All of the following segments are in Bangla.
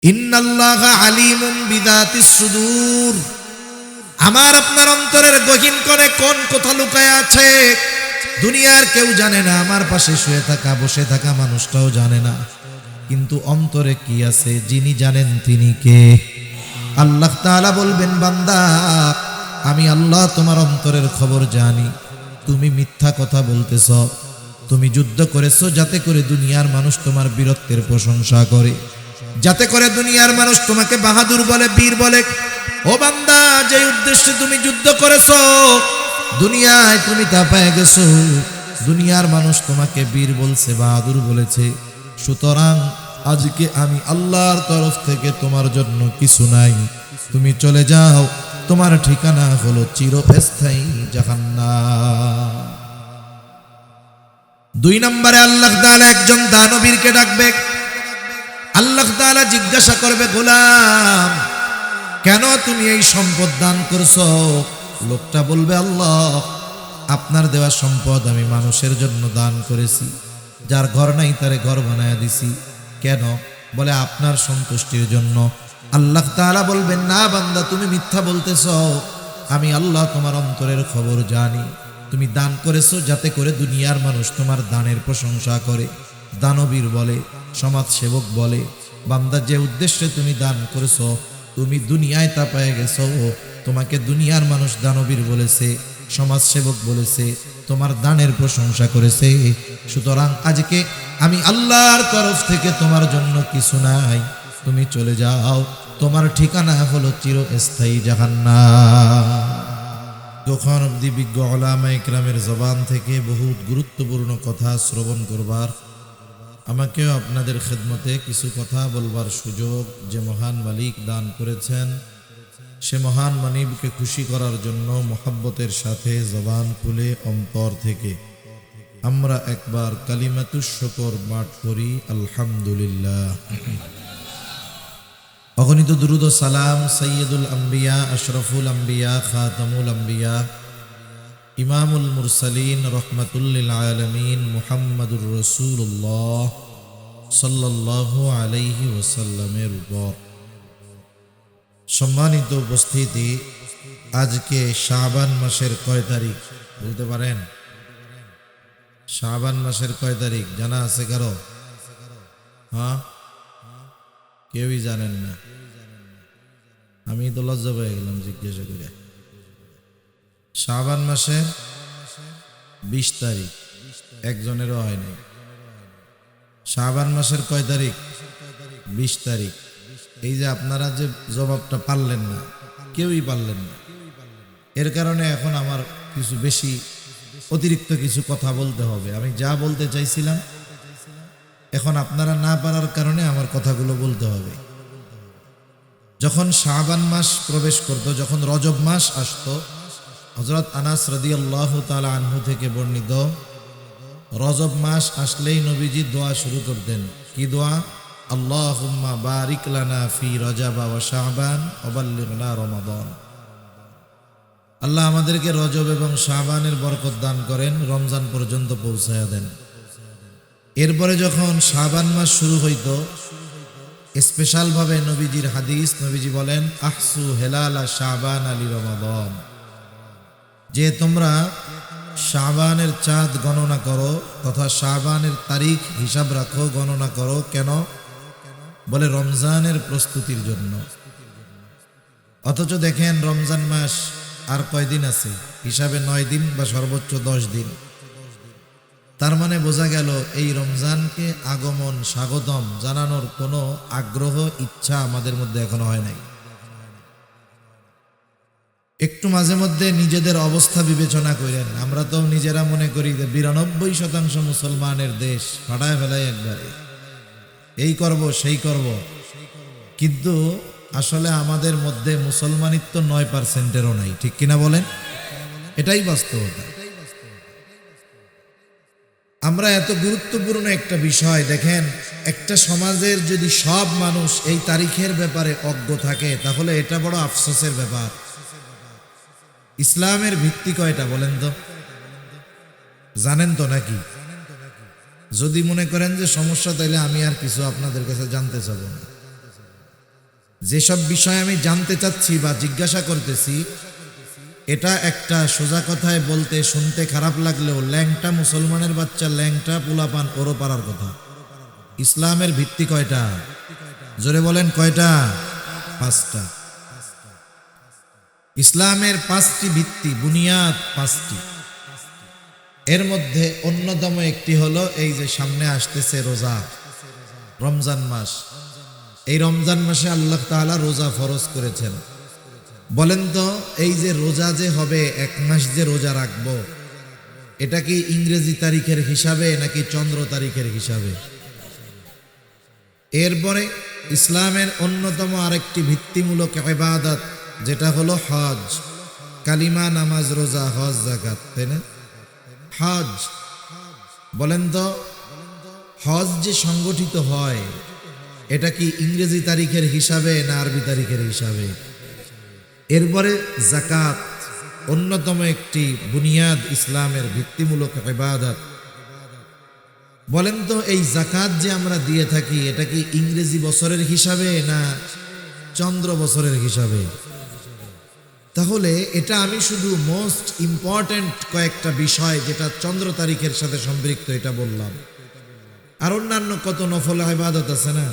ইন্নাল্লাহা আলিমুম বিযাতিস সুদূর। আমার আপনার অন্তরের গহীন কোণে কোন কথা লুকায় আছে দুনিয়ার কেউ জানে না, আমার পাশে শুয়ে থাকা বসে থাকা মানুষটাও জানে না, কিন্তু অন্তরে কি আছে যিনি জানেন তিনি কে? আল্লাহ তাআলা বলবেন, বান্দা আমি আল্লাহ তোমার অন্তরের খবর জানি। তুমি মিথ্যা কথা বলতেছ, তুমি যুদ্ধ করেছো যাতে করে দুনিয়ার মানুষ তোমার বীরত্বের প্রশংসা করে, যাতে করে দুনিয়ার মানুষ তোমাকে বাহাদুর বলে, বীর বলে। ও বান্দা, যে উদ্দেশ্যে তুমি যুদ্ধ করেছো দুনিয়ায় তুমি তা পেয়ে গেছো, দুনিয়ার মানুষ তোমাকে বীর বলছে, বাহাদুর বলেছে। সুতরাং আজকে আমি আল্লাহর তরফ থেকে তোমার জন্য কিছু নাই, তুমি চলে যাও, তোমার ঠিকানা হলো চিরস্থায়ী জাহান্নাম। 2 নম্বরে আল্লাহ তাআলা একজন দানবীরকে ডাকবে। আল্লাহ তাআলা জিজ্ঞাসা করবে, গোলাম কেন তুমি এই সম্পদ দান করছো? লোকটা বলবে, আল্লাহ আপনার দেওয়া সম্পদ আমি মানুষের জন্য দান করেছি, যার ঘর নাই তারে ঘর বানায় দিছি। কেন? বলে আপনার সন্তুষ্টির জন্য। আল্লাহ তাআলা বলবেন, না বান্দা, তুমি মিথ্যা বলতেছ, আমি আল্লাহ তোমার অন্তরের খবর জানি। তুমি দান করেছো যাতে করে দুনিয়ার মানুষ তোমার দানের প্রশংসা করে, দানবীর বলে, সমাজসেবক বলে। বান্দা, যে উদ্দেশ্যে তুমি দান করেছো তুমি দুনিয়ায় তা পেয়ে গেছো, তোমাকে দুনিয়ার মানুষ দানবীর বলেছে, সমাজসেবক বলেছে, তোমার দানের প্রশংসা করেছে। সুতরাং আজকে আমি আল্লাহর তরফ থেকে তোমার জন্য কিছু নাই, তুমি চলে যাও, তোমার ঠিকানা হলো চিরস্থায়ী জাহান্নাম। যখন অবধি বিজ্ঞ উলামায়ে কেরামের জবান থেকে বহুত গুরুত্বপূর্ণ কথা শ্রবণ করবার, আমাকেও আপনাদের খেদমতে কিছু কথা বলবার সুযোগ যে মহান মালিক দান করেছেন, সে মহান মালিককে খুশি করার জন্য মহব্বতের সাথে জবান খুলে অন্তর থেকে আমরা একবার কালিমাতুশ শুকর পাঠ করি, আলহামদুলিল্লাহ। অগণিত দুরূদ ও সালাম সাইয়্যিদুল আম্বিয়া, আশরাফুল আম্বিয়া, খাতামুল আম্বিয়া, ইমামুল মুরসালিন, রহমাতুল লিল আলামিন, মুহাম্মাদুর রাসূলুল্লাহ সাল্লাল্লাহু আলাইহি ওয়াসাল্লামের উপর। সম্মানিত উপস্থিতি, আজকে শাবান মাসের কয় তারিখ বলতে পারেন? শাবান মাসের কয় তারিখ জানা আছে কারো? হ্যাঁ, কেউই জানেন না। আমি তো লজ্জা পেয়ে গেলাম জিজ্ঞাসা করে। শাবান মাসের 20 তারিখ, একজনেরও হয়নি। শাবান মাসের কয় তারিখ? 20 তারিখ। এই যে আপনারা যে জবাবটা পারলেন না, কেউই পারলেন না, এর কারণে এখন আমার কিছু বেশি অতিরিক্ত কিছু কথা বলতে হবে। আমি যা বলতে চাইছিলাম এখন আপনারা না পারার কারণে আমার কথাগুলো বলতে হবে। যখন শাবান মাস প্রবেশ করত, যখন রজব মাস আসতো, হযরত আনাস রাদিয়াল্লাহু তাআলা আনহু থেকে বর্ণিত, রজব মাস আসলেই নবীজি দোয়া শুরু করতেন। কি দোয়া? আল্লাহুম্মা বারিক লানা ফি রজব ওয়া শাবান ওয়া বাল্লিগনা রমাদান। আল্লাহ আমাদেরকে রজব এবং শাবানের বরকত দান করেন, রমজান পর্যন্ত পৌঁছায়া দেন। এরপরে যখন শাবান মাস শুরু হইতো, স্পেশাল ভাবে নবীজির হাদিস, নবীজি বলেন, আহসু হেলালা শাবান আলি রমাদান, যে তোমরা শাবানের চাঁদ গণনা করো তথা শাবানের তারিখ হিসাব রাখো, গণনা করো। কেন? বলে রমজানের প্রস্তুতির জন্য। অথচ দেখেন রমজান মাস আর কয়দিন আছে? হিসাবে 9 দিন বা সর্বোচ্চ 10 দিন। তার মানে বোঝা গেল এই রমজানকে আগমন, স্বাগতম জানানোর কোনো আগ্রহ, ইচ্ছা আমাদের মধ্যে এখনো হয় নাই। একটু মাঝে মধ্যে নিজেদের অবস্থা বিবেচনা করেন। আমরা তো নিজেরা মনে করি যে 92% মুসলমানের দেশ, ফাটায় ফেলাই একবারে, এই করব সেই করব, কিন্তু আসলে আমাদের মধ্যে মুসলমানিত্ব 9%-এরও নাই। ঠিক কিনা বলেন? এটাই বাস্তবতা। আমরা এত গুরুত্বপূর্ণ একটা বিষয় দেখেন, একটা সমাজের যদি সব মানুষ এই তারিখের ব্যাপারে অজ্ঞ থাকে তাহলে এটা বড় আফসোসের ব্যাপার। ইসলামের ভিত্তি কয়টা বলেন তো? জানেন তো নাকি? যদি মনে করেন যে সমস্যা, তাইলে আমি আর কিছু আপনাদের কাছে জানতে চাবো না। যেসব বিষয় আমি জানতে চাচ্ছি বা জিজ্ঞাসা করতেছি, এটা একটা সোজা কথায় বলতে শুনতে খারাপ লাগলেও ল্যাংটা মুসলমানের বাচ্চা, ল্যাংটা পোলাপান ওরও পারার কথা। ইসলামের ভিত্তি কয়টা? জোরে বলেন কয়টা? পাঁচটা। ইসলামের পাঁচটি ভিত্তি, বুনিয়াদ পাঁচটি। এর মধ্যে অন্যতম একটি হলো এই যে সামনে আসতেছে রোজা, রমজান মাস। এই রমজান মাসে আল্লাহ তাআলা রোজা ফরজ করেছেন। বলেন তো, এই যে রোজা যে হবে, এক মাস যে রোজা রাখবো, এটা কি ইংরেজি তারিখের হিসাবে নাকি চন্দ্র তারিখের হিসাবে? এরপরে ইসলামের অন্যতম আরেকটি ভিত্তিমূলক ইবাদত, যেটা হলো হজ। কালিমা, নামাজ, রোজা, হজ, যাকাত, তাই না? হজ, বলেন তো, হজ যে সংগঠিত হয়, এটা কি ইংরেজি তারিখের হিসাবে না আরবি তারিখের হিসাবে? এরপরে যাকাত, অন্যতম একটি বুনিয়াদ, ইসলামের ভিত্তিমূলক ইবাদত। বলেন তো, এই যাকাত যে আমরা দিয়ে থাকি, এটা কি ইংরেজি বছরের হিসাবে না চন্দ্র বছরের হিসাবে? তাহলে এটা আমি শুধু মোস্ট ইম্পর্টেন্ট কয়েকটা বিষয় যেটা চন্দ্র তারিখের সাথে সম্পৃক্ত এটা বললাম। আর অন্যান্য কত নফল ইবাদত আছে না,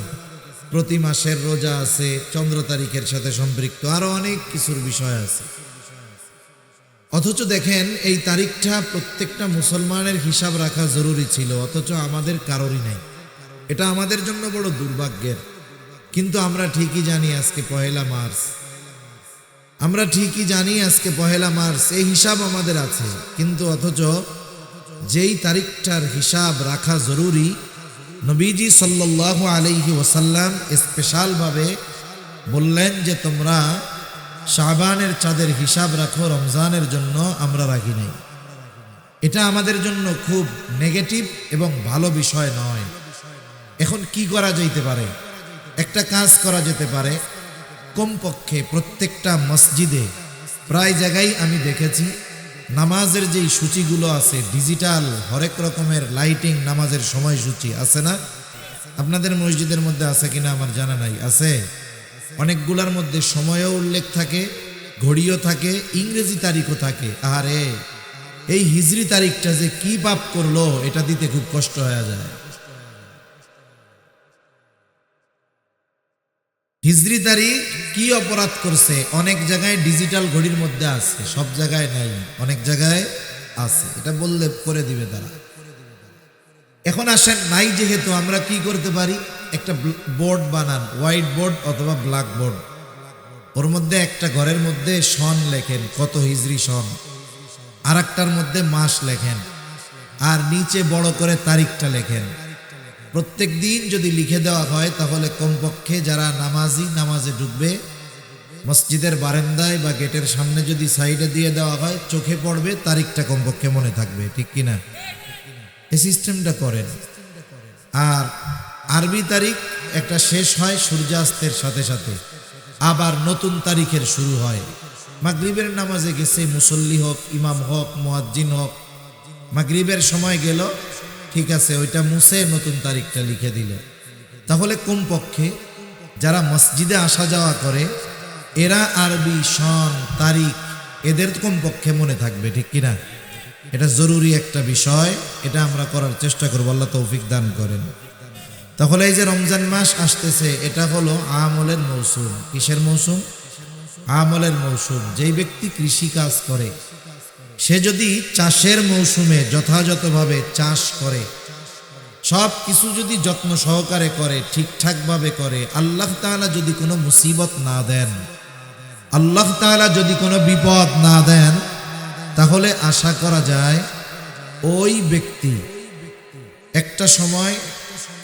প্রতি মাসের রোজা আছে চন্দ্র তারিখের সাথে সম্পৃক্ত, আরো অনেক কিছুর বিষয় আছে। অথচ দেখেন, এই তারিখটা প্রত্যেকটা মুসলমানের হিসাব রাখা জরুরি ছিল, অথচ আমাদের কারোরই নাই। এটা আমাদের জন্য বড় দুর্ভাগ্যের। কিন্তু আমরা ঠিকই জানি আজকে পহেলা মার্চ, আমরা ঠিকই জানি আজকে পহেলা মার্চ, এই হিসাব আমাদের আছে। কিন্তু অথচ যেই তারিখটার হিসাব রাখা জরুরি, নবীজি সাল্লাল্লাহু আলাইহি ওয়াসাল্লাম স্পেশালভাবে বললেন যে তোমরা শাবানের চাঁদের হিসাব রাখো, রমজানের জন্য আমরা রাখি নাই। এটা আমাদের জন্য খুব নেগেটিভ এবং ভালো বিষয় নয়। এখন কি করা যেতে পারে? একটা কাজ করা যেতে পারে, কমপক্ষে প্রত্যেকটা মসজিদে, প্রায় জায়গায় আমি দেখেছি নামাজের যেই সূচিগুলো আছে, ডিজিটাল হরেক রকমের লাইটিং, নামাজের সময়সূচি আছে না? আপনাদের মসজিদের মধ্যে আছে কিনা আমার জানা নাই। আছে, অনেকগুলার মধ্যে সময়ও উল্লেখ থাকে, ঘড়িও থাকে, ইংরেজি তারিখও থাকে। আরে এই হিজরি তারিখটা যে কি পাপ করলো, এটা দিতে খুব কষ্ট হয়ে যায়। হিজরি তারিখ কি অপরাধ করছে? অনেক জায়গায় ডিজিটাল ঘড়ির মধ্যে আছে, সব জায়গায় নাই, অনেক জায়গায় আছে। এটা বললে করে দিবে তারা। এখন আসেন, নাই যেহেতু আমরা কি করতে পারি, একটা বোর্ড বানান, হোয়াইট বোর্ড অথবা ব্ল্যাক বোর্ড। ওর মধ্যে একটা ঘরের মধ্যে সন লেখেন, কত হিজরি সন, আর একটার মধ্যে মাস লেখেন, আর নিচে বড় করে তারিখটা লেখেন। প্রত্যেক দিন যদি লিখে দেওয়া হয়, তাহলে কমপক্ষে যারা নামাজি, নামাজে ঢুকবে, মসজিদের বারান্দায় বা গেটের সামনে যদি সাইডে দিয়ে দেওয়া হয়, চোখে পড়বে, তারিখটা কমপক্ষে মনে থাকবে, ঠিক কিনা? এই সিস্টেমটা করেন। আর আরবি তারিখ একটা শেষ হয় সূর্যাস্তের সাথে সাথে, আবার নতুন তারিখের শুরু হয়। মাগরিবের নামাজে গেছে মুসল্লি হোক, ইমাম হোক, মুয়াজ্জিন হোক, মাগরিবের সময় গেল, ঠিক আছে, ওইটা মুছে নতুন তারিখটা লিখে দিল। তাহলে কমপক্ষে যারা মসজিদে আসা যাওয়া করে, এরা আরবি সন, তারিখ, এদের কমপক্ষে মনে থাকবে, ঠিক কিনা? এটা জরুরি একটা বিষয়, এটা আমরা করার চেষ্টা করবো, আল্লাহ তৌফিক দান করেন। তাহলে এই যে রমজান মাস আসতেছে, এটা হলো আমলের মৌসুম। কিসের মৌসুম? আমলের মৌসুম। যেই ব্যক্তি কৃষি কাজ করে, সে যদি চাষের মৌসুমে যথাযথভাবে চাষ করে, সব কিছু যদি যত্ন সহকারে করে, ঠিকঠাকভাবে করে, আল্লাহ তাআলা যদি কোনো মুসিবত না দেন, আল্লাহ তাআলা যদি কোনো বিপদ না দেন, তাহলে আশা করা যায় ওই ব্যক্তি একটা সময়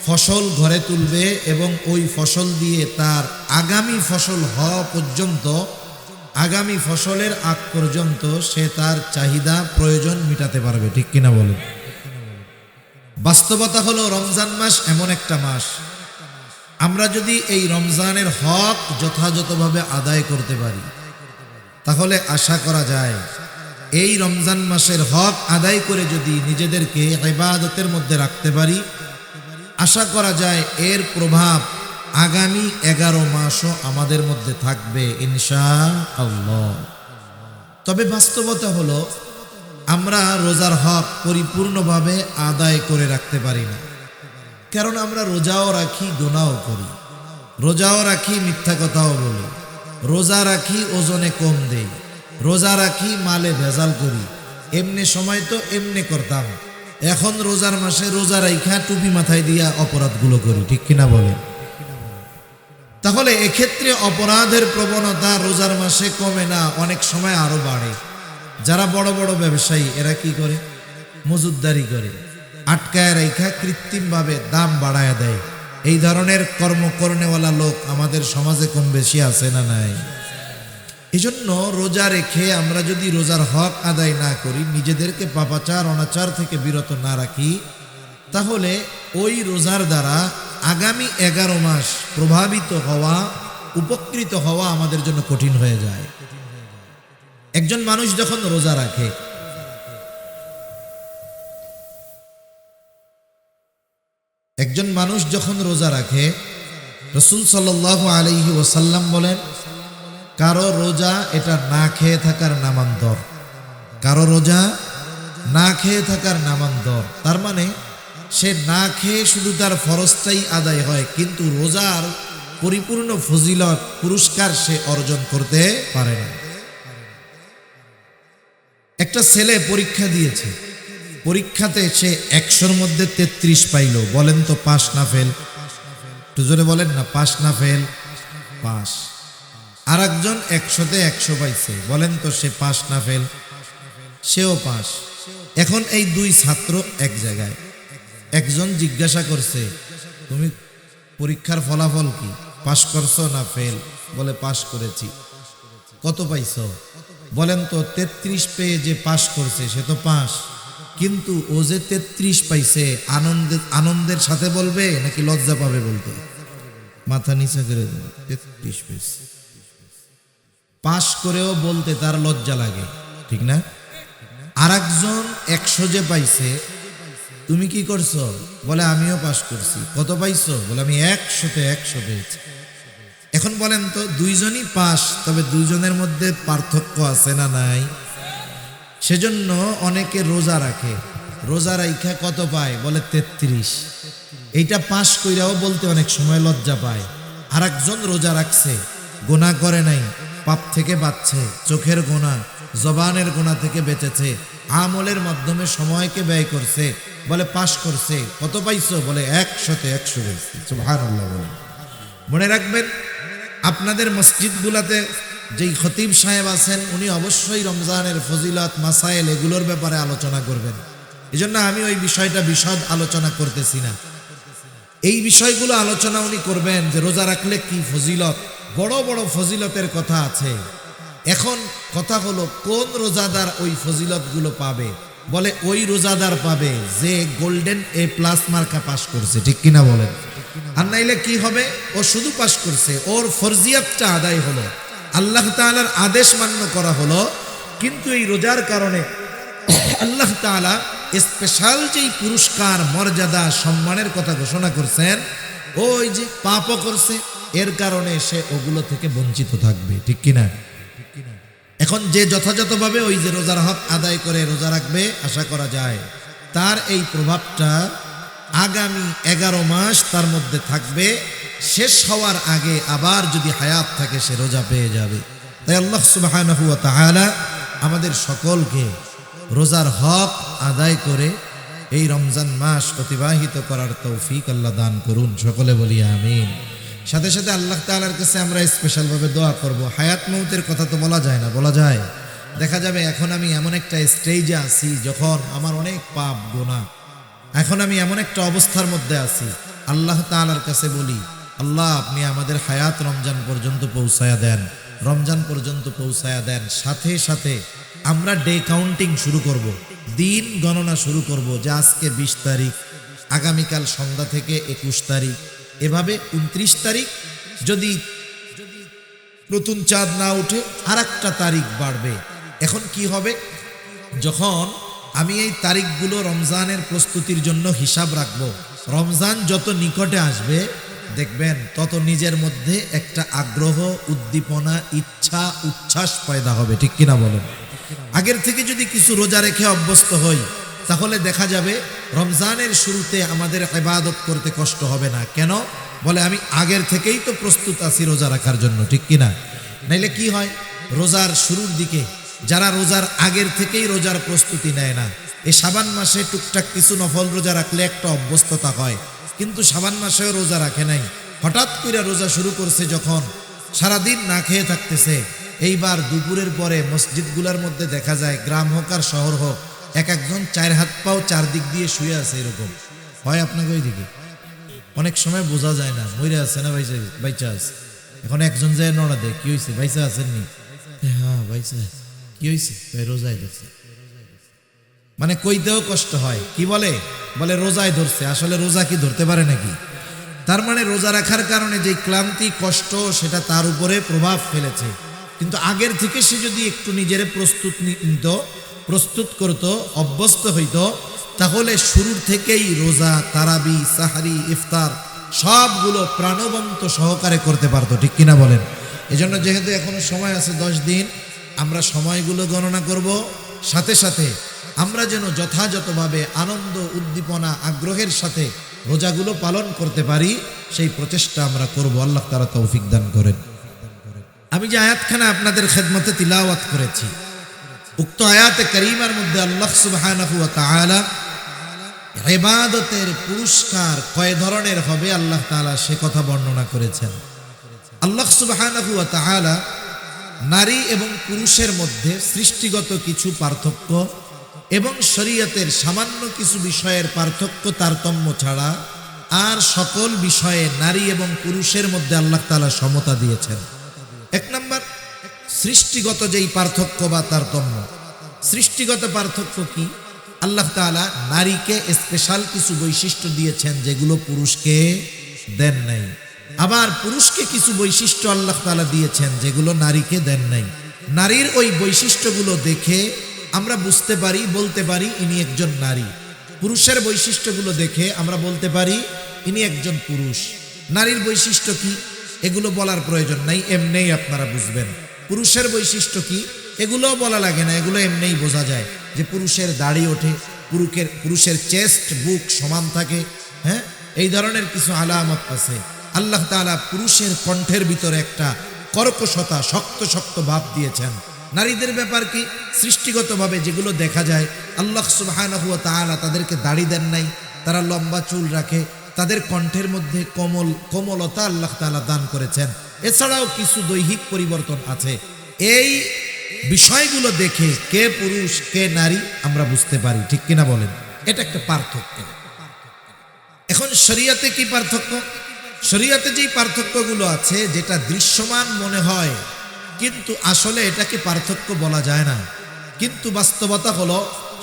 ফসল ঘরে তুলবে এবং ওই ফসল দিয়ে তার আগামী ফসল হওয়া পর্যন্ত, আগামী ফসলের আগ পর্যন্ত সে তার চাহিদা, প্রয়োজন মিটাতে পারবে, ঠিক কিনা বলেন? বাস্তবতা হলো রমজান মাস এমন একটা মাস, আমরা যদি এই রমজানের হক যথাযথভাবে আদায় করতে পারি, তাহলে আশা করা যায় এই রমজান মাসের হক আদায় করে যদি নিজেদেরকে ইবাদতের মধ্যে রাখতে পারি, আশা করা যায় এর প্রভাব আগামী 11 মাসও আমাদের মধ্যে থাকবে ইনশাআল্লাহ। তবে বাস্তবতা হলো আমরা রোজার হক পরিপূর্ণভাবে আদায় করে রাখতে পারি না। কারণ আমরা রোজাও রাখি, গুনাহও করি, রোজাও রাখি, মিথ্যা কথাও বলি, রোজা রাখি, ওজনে কম দেই, রোজা রাখি, মালে ভেজাল করি। এমনি সময় তো এমনি করতাম, এখন রোজার মাসে রোজা রাইখা টুপি মাথায় দিয়া অপরাধগুলো করি, ঠিক কিনা বলে? তাহলে এক্ষেত্রে অপরাধের প্রবণতা রোজার মাসে কমে না, অনেক সময় আরো বাড়ে। যারা বড় বড় ব্যবসায়ী এরা কি করে? মজুদদারি করে, আটকায় রাইখা কৃত্রিমভাবে দাম বাড়ায় দেয়। এই ধরনের কর্ম করনেওয়ালা লোক আমাদের সমাজে কম বেশি আছে না নাই? এজন্য রোজা রেখে আমরা যদি রোজার হক আদায় না করি, নিজেদেরকে পাপাচার অনাচার থেকে বিরত না রাখি, তাহলে ওই রোজার দ্বারা আগামী 11 মাস প্রভাবিত হওয়া, উপকৃত হওয়া আমাদের জন্য কঠিন হয়ে যায়। একজন মানুষ যখন রোজা রাখে, একজন মানুষ যখন রোজা রাখে, রাসূল সাল্লাল্লাহু আলাইহি ওয়াসাল্লাম বলেন, কারো রোজা এটা না খেয়ে থাকার নামান্তর, কারো রোজা না খেয়ে থাকার নামান্তর। তার মানে সে না খেয়ে শুধু তার ফরজটাই আদায় হয়, কিন্তু রোজার পরিপূর্ণ ফজিলত পুরস্কার সে অর্জন করতে পারে না। একটা ছেলে পরীক্ষা দিয়েছে, পরীক্ষাতে সে 100-র মধ্যে 33 পাইল। বলেন তো পাস না ফেল? একটু জোরে বলেন না, পাস না ফেল? পাস। আর একজন 100-তে 100 পাইছে, বলেন তো সে পাস না ফেল? সেও পাস। এখন এই দুই ছাত্র এক জায়গায়, একজন জিজ্ঞাসা করছে, তুমি পরীক্ষার ফলাফল কি, পাস করছো না ফেল? বলে পাস করেছি। কত পাইছ? বলেন তো 33 পেয়ে যে পাস করছে সে তো পাস, কিন্তু ও যে 33 পাইছে আনন্দের সাথে বলবে নাকি লজ্জা পাবে বলতে? মাথা নিচে করে দেবে, 33 পেয়েছে। পাস করেও বলতে তার লজ্জা লাগে, ঠিক না? আর একজন 100 যে পাইছে, তুমি কি করছো? বলে আমিও পাস করছি। কত পাইছো? বলে আমি 100-তে 100 পেয়েছি। এখন বলেন তো দুইজনই পাস, তবে দুইজনের মধ্যে পার্থক্য আছে না নাই? সেজন্য অনেকে রোজা রাখে, রোজা রাইখা কত পায়? বলে 33। এইটা পাস কইরাও বলতে অনেক সময় লজ্জা পায়। আর একজন রোজা রাখছে, গুনাহ করে নাই, পাপ থেকে বাঁচছে, চোখের গুনাহ, জবানের গুনাহ থেকে বেঁচেছে, আমলের মাধ্যমে সময়কে ব্যয় করছে, বলে পাস করছে। কত পাইছো? বলে 100-তে 100 পেয়েছি। সুবহানাল্লাহ বলে। মনে রাখবেন, আপনাদের মসজিদগুলোতে যেই খতিব সাহেব আছেন উনি অবশ্যই রমজানের ফজিলত, মাসায়েল এগুলোর ব্যাপারে আলোচনা করবেন। এজন্য আমি ওই বিষয়টা বিশদ আলোচনা করতেছি না। এই বিষয়গুলো আলোচনা উনি করবেন যে রোজা রাখলে কি ফজিলত, বড় বড় ফজিলতের কথা আছে। এখন কথা হলো কোন রোজাদার ওই ফজিলতগুলো পাবে? বলে ওই রোজাদার পাবে যে গোল্ডেন A+ মার্কা পাস করছে, ঠিক কিনা বলেন? আর নাইলে কি হবে? ও শুধু পাস করছে, ওর ফরজিয়াতটা আদায় হলো, আল্লাহ তাআলার আদেশ মান্য করা হলো, কিন্তু এই রোজার কারণে আল্লাহ তাআলা স্পেশাল যেই পুরস্কার, মর্যাদা, সম্মানের কথা ঘোষণা করছেন, ওই যে পাপও করছে, এর কারণে সে ওগুলো থেকে বঞ্চিত থাকবে, ঠিক কিনা? এখন যে যথাযথভাবে ওই যে রোজার হক আদায় করে রোজা রাখবে, আশা করা যায় তার এই প্রভাবটা আগামী 11 মাস তার মধ্যে থাকবে। শেষ হওয়ার আগে আবার যদি হায়াত থাকে সে রোজা পেয়ে যাবে। তাই আল্লাহ সুবহানাহু ওয়া তাআলা আমাদের সকলকে রোজার হক আদায় করে এই রমজান মাস অতিবাহিত করার তৌফিক আল্লাহ দান করুন। সকলে বলি আমিন। সাথে সাথে আল্লাহ তাআলার কাছে আমরা স্পেশালভাবে দোয়া করব। হায়াত মৌতের কথা তো বলা যায় না, বলা যায়? দেখা যাবে এখন আমি এমন একটা স্টেজে আছি যখন আমার অনেক পাপ গুনাহ, এখন আমি এমন একটা অবস্থার মধ্যে আছি, আল্লাহ তাআলার কাছে বলি, আল্লাহ আপনি আমাদের হায়াত রমজান পর্যন্ত পৌঁছায়া দেন, রমজান পর্যন্ত পৌঁছায়া দেন। সাথে সাথে আমরা ডে কাউন্টিং শুরু করব, দিন গণনা শুরু করব, যে আজকে 20 তারিখ, আগামীকাল সন্ধ্যা থেকে 21 তারিখ, এভাবে 29 তারিখ যদি নতুন চাঁদ না উঠে আর একটা তারিখ বাড়বে। এখন কি হবে? যখন আমি এই তারিখগুলো রমজানের প্রস্তুতির জন্য হিসাব রাখব, রমজান যত নিকটে আসবে দেখবেন তত নিজের মধ্যে একটা আগ্রহ, উদ্দীপনা, ইচ্ছা, উচ্ছ্বাস পয়দা হবে, ঠিক কিনা বলেন? আগের থেকে যদি কিছু রোজা রেখে অভ্যস্ত হই, তাহলে দেখা যাবে রমজানের শুরুতে আমাদের ইবাদত করতে কষ্ট হবে না। কেন? বলে আমি আগের থেকেই তো প্রস্তুত আছি রোজা রাখার জন্য, ঠিক কিনা? নাইলে কি হয়, রোজার শুরুর দিকে যারা রোজার আগের থেকেই রোজার প্রস্তুতি নেয় না, এই শাবান মাসে টুকটাক কিছু নফল রোজা রাখলে একটা অভ্যস্ততা হয়, কিন্তু শাবান মাসেও রোজা রাখে নাই, হঠাৎ করে রোজা শুরু করছে যখন, সারাদিন না খেয়ে থাকতেছে। এইবার দুপুরের পরে মসজিদগুলোর মধ্যে দেখা যায়, গ্রাম হোক আর শহর হোক, এক একজন 4 হাত পাও 4 দিক দিয়ে শুয়ে আছে। এরকম হয় আপনাকে ওই দিকে? অনেক সময় বোঝা যায় না মইরা আছে না বাইচা আছে। এখন একজন যায় নড়া দেয়, কি হয়েছে, বাইচা আছেননি? হ্যাঁ বাইচা। কি হয়েছে? রোজায় ধরছে। মানে কইতেও কষ্ট হয়। কি বলে? বলে রোজায় ধরছে। আসলে রোজা কি ধরতে পারে নাকি? তার মানে রোজা রাখার কারণে যে ক্লান্তি, কষ্ট, সেটা তার উপরে প্রভাব ফেলেছে। কিন্তু আগের থেকে সে যদি একটু নিজের প্রস্তুত করত, অভ্যস্ত হইত, তাহলে শুরুর থেকেই রোজা, তারাবি, সাহারি, ইফতার সবগুলো প্রাণবন্ত সহকারে করতে পারতো, ঠিক কিনা বলেন? এজন্য যেহেতু এখনো সময় আছে 10 দিন, আমরা সময়গুলো গণনা করব, সাথে সাথে আমরা যেন যথাযথভাবে আনন্দ, উদ্দীপনা, আগ্রহের সাথে রোজাগুলো পালন করতে পারি, সেই প্রচেষ্টা আমরা করব। আল্লাহ তাআলা তৌফিক দান করেন। আমি যে আয়াতখানা আপনাদের খেদমতে তিলাওয়াত করেছি, উক্ত আয়াতে কারীমার মধ্যে আল্লাহ সুবহানাহু ওয়া তাআলা ইবাদতের পুরস্কার কয় ধরনের হবে আল্লাহ তাআলা সে কথা বর্ণনা করেছেন। আল্লাহ সুবহানাহু ওয়া তাআলা নারী এবং পুরুষের মধ্যে সৃষ্টিগত কিছু পার্থক্য এবং শরীয়তের সামান্য কিছু বিষয়ের পার্থক্য, তারতম্য ছাড়া আর সকল বিষয়ে নারী এবং পুরুষের মধ্যে আল্লাহ তাআলা সমতা দিয়েছেন। 1 নম্বর, সৃষ্টিগত যেই পার্থক্য বা তারতম্য। সৃষ্টিগত পার্থক্য কি? আল্লাহ তাআলা নারীকে স্পেশাল কিছু বৈশিষ্ট্য দিয়েছেন যেগুলো পুরুষকে দেন নাই, আবার পুরুষকে কিছু বৈশিষ্ট্য আল্লাহ তাআলা দিয়েছেন যেগুলো নারীকে দেন নাই। নারীর ওই বৈশিষ্ট্যগুলো দেখে আমরা বুঝতে পারি, বলতে পারি ইনি একজন নারী। পুরুষের বৈশিষ্ট্যগুলো দেখে আমরা বলতে পারি ইনি একজন পুরুষ। নারীর বৈশিষ্ট্য কি এগুলো বলার প্রয়োজন নাই, এমনিই আপনারা বুঝবেন। পুরুষের বৈশিষ্ট্য কি এগুলো বলা লাগে না, এগুলো এমনিই বোঝা যায় যে পুরুষের দাড়ি ওঠে, পুরুষের চেস্ট, বুক সমান থাকে, হ্যাঁ, এই ধরনের কিছু আলামত আছে। আল্লাহ তাআলা পুরুষের কণ্ঠের ভিতরে একটা কর্কশতা, শক্ত শক্ত ভাব দিয়েছেন। নারীদের ব্যাপার কি? সৃষ্টিগতভাবে যেগুলো দেখা যায়, আল্লাহ সুবহানাহু ওয়া তাআলা তাদেরকে দাড়ি দেন নাই, তারা লম্বা চুল রাখে, তাদের কণ্ঠের মধ্যে কোমলতা আল্লাহ তাআলা দান করেছেন। এছাড়াও কিছু দৈহিক পরিবর্তন আছে। এই বিষয়গুলো দেখে কে পুরুষ কে নারী আমরা বুঝতে পারি, ঠিক কিনা বলেন? এটা একটা পার্থক্য। এখন শরীয়তে কি পার্থক্য? শরীয়তে যেই পার্থক্যগুলো আছে, যেটা দৃশ্যমান মনে হয় কিন্তু আসলে এটাকে পার্থক্য বলা যায় না, কিন্তু বাস্তবতা হলো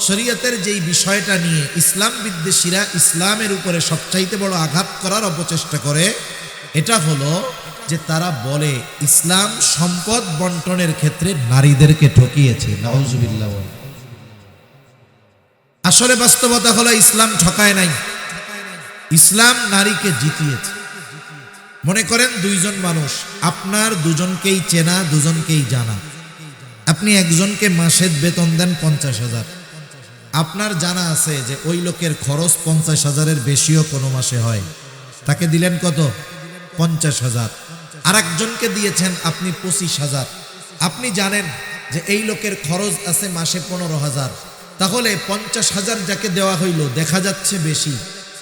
শরীয়তের যেই বিষয়টা নিয়ে ইসলাম বিদ্বেষীরা ইসলামের উপরে সবচাইতে বড় আঘাত করার অপচেষ্টা করে, এটা হলো যে তারা বলে ইসলাম সম্পদ বন্টনের ক্ষেত্রে নারীদেরকে ঠকিয়েছে। নাউজুবিল্লাহ। আসলে বাস্তবতা হলো ইসলাম ঠকায় নাই, ইসলাম নারীকে জিতিয়েছে। মনে করেন 2 জন মানুষ, আপনার দুজনকেই চেনা, দুজনকেই জানা। আপনি একজনকে মাসের বেতন দেন 50,000, আপনার জানা আছে যে ওই লোকের খরচ 50,000-এর বেশিও কোনো মাসে হয়, তাকে দিলেন কত? 50,000। আর একজনকে দিয়েছেন আপনি 25,000, আপনি জানেন যে এই লোকের খরচ আছে মাসে 15,000, তাহলে 50,000 যাকে দেওয়া হইল দেখা যাচ্ছে বেশি,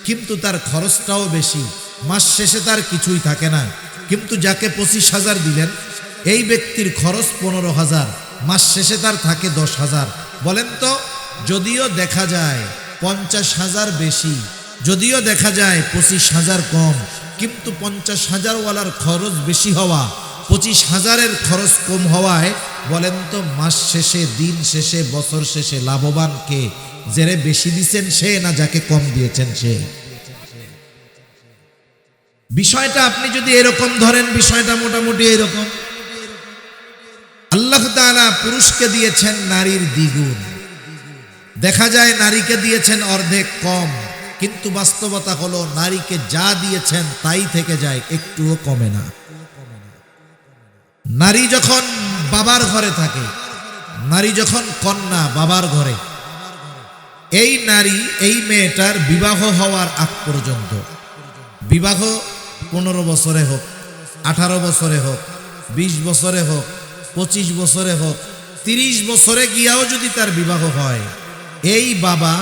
কিন্তু তার খরচটাও বেশি, মাস শেষে তার কিছুই থাকে না। কিন্তু যাকে 25,000 দিলেন, এই ব্যক্তির খরচ 15,000, মাস শেষে তার থাকে 10,000। বলেন তো, যদিও দেখা যায় 50,000 বেশি, যদিও দেখা যায় 25,000 কম, কিন্তু 50,000 ওয়ালার খরচ বেশি হওয়া, 25,000-এর খরচ কম হওয়ায় বলেন তো মাস শেষে, দিন শেষে, বছর শেষে লাভবান কে? যারে বেশি দিয়েছেন সে, না যাকে কম দিয়েছেন সে? বিষয়টা আপনি যদি এরকম ধরেন, বিষয়টা মোটামুটি এরকম। আল্লাহ তাআলা পুরুষকে দিয়েছেন নারীর দ্বিগুণ, দেখা যায় নারীকে দিয়েছেন অর্ধেক কম, কিন্তু বাস্তবতা হলো নারীকে যা দিয়েছেন তাই থেকে যায়, একটুও কমে না। নারী যখন বাবার ঘরে থাকে, নারী যখন কন্যা বাবার ঘরে, এই নারী এই মেয়েটার বিবাহ হওয়ার আগ পর্যন্ত, বিবাহ 15 বছরে হোক, 18 বছরে হোক, 20 বছরে হোক, 25 বছরে হোক, 30 বছরে গিয়াও যদি তার বিবাহ হয়, এই বাবা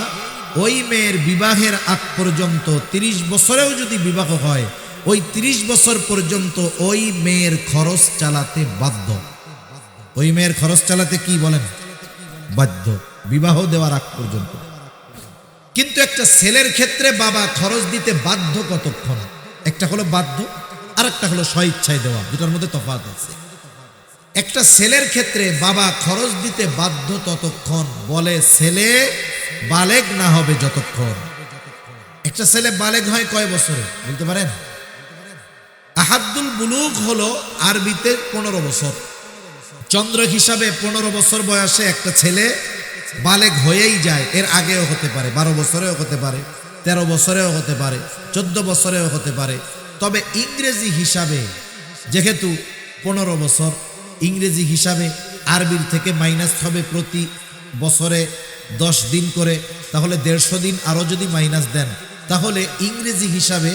ওই মেয়ের বিবাহের আগ পর্যন্ত 30 বছরেও যদি বিবাহ হয়, ওই 30 বছর পর্যন্ত ওই মেয়ের খরচ চালাতে বাধ্য। ওই মেয়ের খরচ চালাতে কি বলেন? বাধ্য, বিবাহ দেওয়ার আগ পর্যন্ত। কিন্তু একটা ছেলের ক্ষেত্রে বাবা খরচ দিতে বাধ্য কতক্ষণ? একটা হলো বাধ্য, আর একটা হলো স্বইচ্ছায় দেওয়া, দুটার মধ্যে তফাৎ আছে। একটা ছেলের ক্ষেত্রে বাবা খরচ দিতে বাধ্য ততক্ষণ, বলে ছেলে বালেগ না হবে যতক্ষণ। একটা ছেলে বালেগ হয় কয় বছরে বলতে পারেন? আহাদ্দুল বুলুগ হলো আরবিতে 15 বছর। চন্দ্র হিসাবে 15 বছর বয়সে একটা ছেলে বালেগ হয়েই যায়। এর আগেও হতে পারে, 12 বছরেও হতে পারে, 13 বছরেও হতে পারে, 14 বছরেও হতে পারে। তবে ইংরেজি হিসাবে যেহেতু 15 বছর, ইংরেজি হিসাবে আরবির থেকে মাইনাস হবে প্রতি বছরে 10 দিন করে, তাহলে 150 দিন আরও যদি মাইনাস দেন, তাহলে ইংরেজি হিসাবে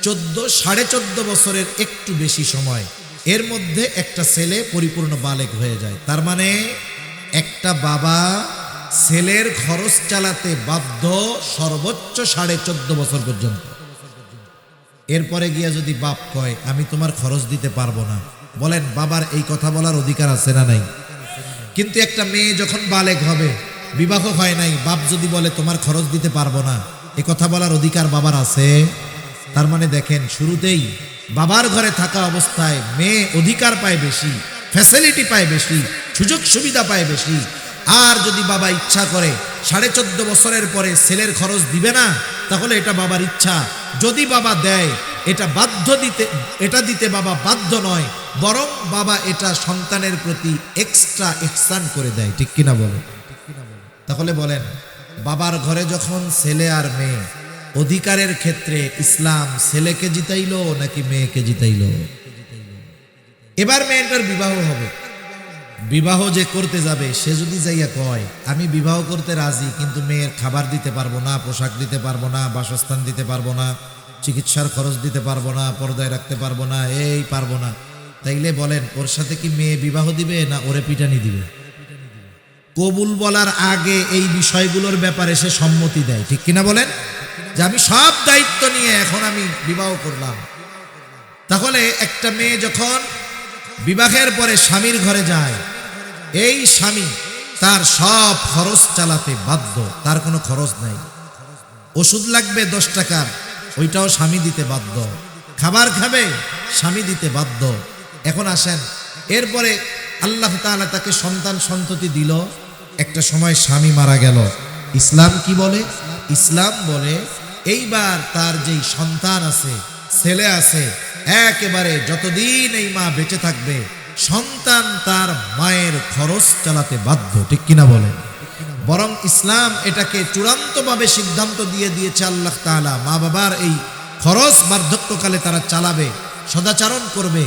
14.5 বছরের একটু বেশি সময়, এর মধ্যে একটা ছেলে পরিপূর্ণ বালেগ হয়ে যায়। তার মানে একটা বাবা ছেলের খরচ চালাতে বাধ্য সর্বোচ্চ 14.5 বছর পর্যন্ত। এরপরে গিয়া যদি বাপ কয় আমি তোমার খরচ দিতে পারবো না, বলেন বাবার এই কথা বলার অধিকার আছে না নাই? কিন্তু একটা মেয়ে যখন বালেগ হবে, বিবাহ হয় নাই, বাপ যদি বলে তোমার খরচ দিতে পারবো না, এই কথা বলার অধিকার বাবার আছে? তার মানে দেখেন, শুরুতেই বাবার ঘরে থাকা অবস্থায় মেয়ে অধিকার পায় বেশি, ফ্যাসিলিটি পায় বেশি, সুযোগ সুবিধা পায় বেশি। আর যদি বাবা ইচ্ছা করে 14.5 বছরের পরে ছেলের খরচ দিবে না, তাহলে এটা বাবার ইচ্ছা। যদি বাবা দেয়, এটা বাধ্য দিতে, এটা দিতে বাবা বাধ্য নয়, বরং বাবা এটা সন্তানের প্রতি এক্সট্রা ইহসান করে দেয়। ঠিক কিনা বলেন? তাহলে বলেন, বাবার ঘরে যখন ছেলে আর মেয়ে, অধিকারের ক্ষেত্রে ইসলাম ছেলেকে জিতাইলো নাকি মেয়েকে জিতাইলো? এবার মেয়েটার বিবাহ হবে, বিবাহ যে করতে যাবে সে যদি যাইয়া কয় আমি বিবাহ করতে রাজি, কিন্তু মেয়ের খাবার দিতে পারবো না, পোশাক দিতে পারবো না, বাসস্থান দিতে পারবো না, চিকিৎসার খরচ দিতে পারবো না, পর্দায় রাখতে পারবো না, এই পারবো না, তাইলে বলেন ওর সাথে কি মেয়ে বিবাহ দিবে না ওরে পিটানি দিবে? কবুল বলার আগে এই বিষয়গুলোর ব্যাপারে সে সম্মতি দেয়। ঠিক কিনা বলেন? যে আমি সব দায়িত্ব নিয়ে এখন আমি বিবাহ করলাম। তাহলে একটা মেয়ে যখন বিবাহের পরে স্বামীর ঘরে যায়, এই স্বামী তার সব খরচ চালাতে বাধ্য, তার কোনো খরচ নাই। ওষুধ লাগবে 10 টাকার, ওইটাও স্বামী দিতে বাধ্য। খাবার খাবে, স্বামী দিতে বাধ্য। এখন আসেন, এরপরে আল্লাহ তাআলা তাকে সন্তান সন্ততি দিল, একটা সময় স্বামী মারা গেল। ইসলাম কি বলে? ইসলাম বলে এইবার তার যেই সন্তান আছে, ছেলে আছে, একেবারে যতদিন এই মা বেঁচে থাকবে, সন্তান তার মায়ের খরচ চালাতে বাধ্য। ঠিক কিনা বলেন? বরং ইসলাম এটাকে চূড়ান্তভাবে সিদ্ধান্ত দিয়ে দিয়েছে আল্লাহ তাআলা, মা বাবার এই খরচ বার্ধক্যকালে তারা চালাবে, সদাচরণ করবে।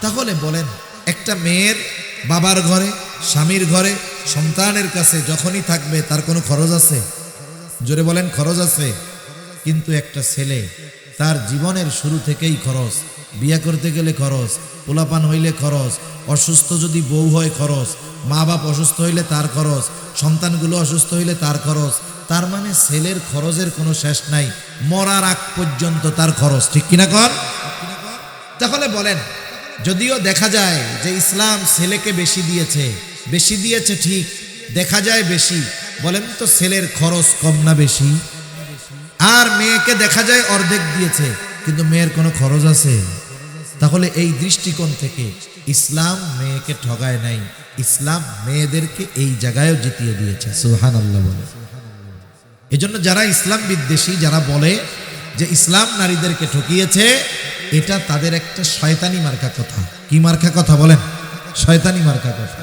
তাহলে বলেন, একটা মেয়ের বাবার ঘরে, স্বামীর ঘরে, সন্তানের কাছে যখনই থাকবে তার কোনো খরচ আছে? জোরে বলেন, খরচ আছে? কিন্তু একটা ছেলে তার জীবনের শুরু থেকেই খরচ, বিয়ে করতে গেলে খরচ, পোলাপান হইলে খরচ, অসুস্থ যদি বউ হয় খরচ, মা বাপ অসুস্থ হইলে তার খরচ, সন্তানগুলো অসুস্থ হইলে তার খরচ। তার মানে ছেলের খরচের কোনো শেষ নাই, মরার আগ পর্যন্ত তার খরচ। ঠিক কিনা কর? তাহলে বলেন, যদিও দেখা যায় যে ইসলাম ছেলেকে বেশি দিয়েছে ঠিক, দেখা যায় বেশি, বলেন তো ছেলের খরচ কম না বেশি? আর মেয়েকে দেখা যায় অর্ধেক দিয়েছে, কিন্তু মেয়ের কোনো খরচ আছে? তাহলে এই দৃষ্টিকোণ থেকে ইসলাম মেয়েকে ঠগায় নাই, ইসলাম মেয়েদেরকে এই জায়গায়ও জিতিয়ে দিয়েছে। সুবহানাল্লাহ বলে। এজন্য যারা ইসলাম বিদ্বেষী, যারা বলে যে ইসলাম নারীদেরকে ঠকিয়েছে, এটা তাদের একটা শয়তানি মার্কা কথা। কি মার্কা কথা বলেন? শয়তানি মার্কা কথা।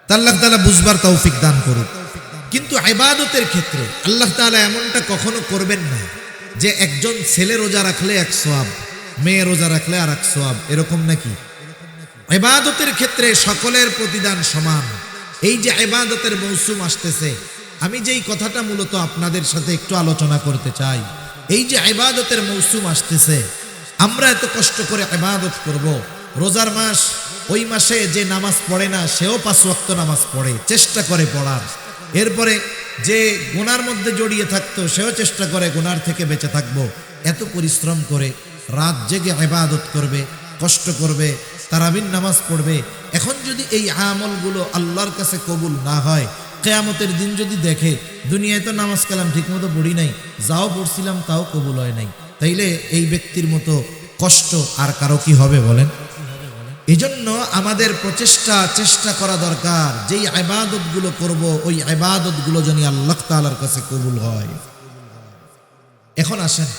আল্লাহ তাআলা বুঝবার তৌফিক দান করুক। কিন্তু ইবাদতের ক্ষেত্রে আল্লাহ তাআলা এমনটা কখনো করবেন না যে একজন ছেলে রোজা রাখলে এক সওয়াব, মেয়ে রোজা রাখলে আর এক সওয়াব, এরকম নাকি? ইবাদতের ক্ষেত্রে সকলের প্রতিদান সমান। এই যে ইবাদতের মৌসুম আসতেছে, আমি যেই কথাটা মূলত আপনাদের সাথে একটু আলোচনা করতে চাই, এই যে ইবাদতের মৌসুম আসতেছে, আমরা এত কষ্ট করে ইবাদত করব, রোজার মাস, ওই মাসে যে নামাজ পড়ে না সেও 5 ওয়াক্ত নামাজ পড়ে, চেষ্টা করে পড়ার। এরপরে যে গুনার মধ্যে জড়িয়ে থাকতো সেও চেষ্টা করে গুনার থেকে বেঁচে থাকবো। এত পরিশ্রম করে রাত জেগে ইবাদত করবে, কষ্ট করবে, তারাবির নামাজ পড়বে। এখন যদি এই আমলগুলো আল্লাহর কাছে কবুল না হয়, কিয়ামতের দিন যদি দেখে দুনিয়ায় তো নামাজ কালাম ঠিকমতো পড়ি নাই, যাও পড়ছিলাম তাও কবুল হয় নাই, তাইলে এই ব্যক্তির মতো কষ্ট আর কারো কি হবে বলেন? এজন্য আমাদের চেষ্টা করা দরকার, যেই ইবাদতগুলো করব ওই ইবাদতগুলো যেন আল্লাহ তাআলার কাছে কবুল হয়। এখন আসেন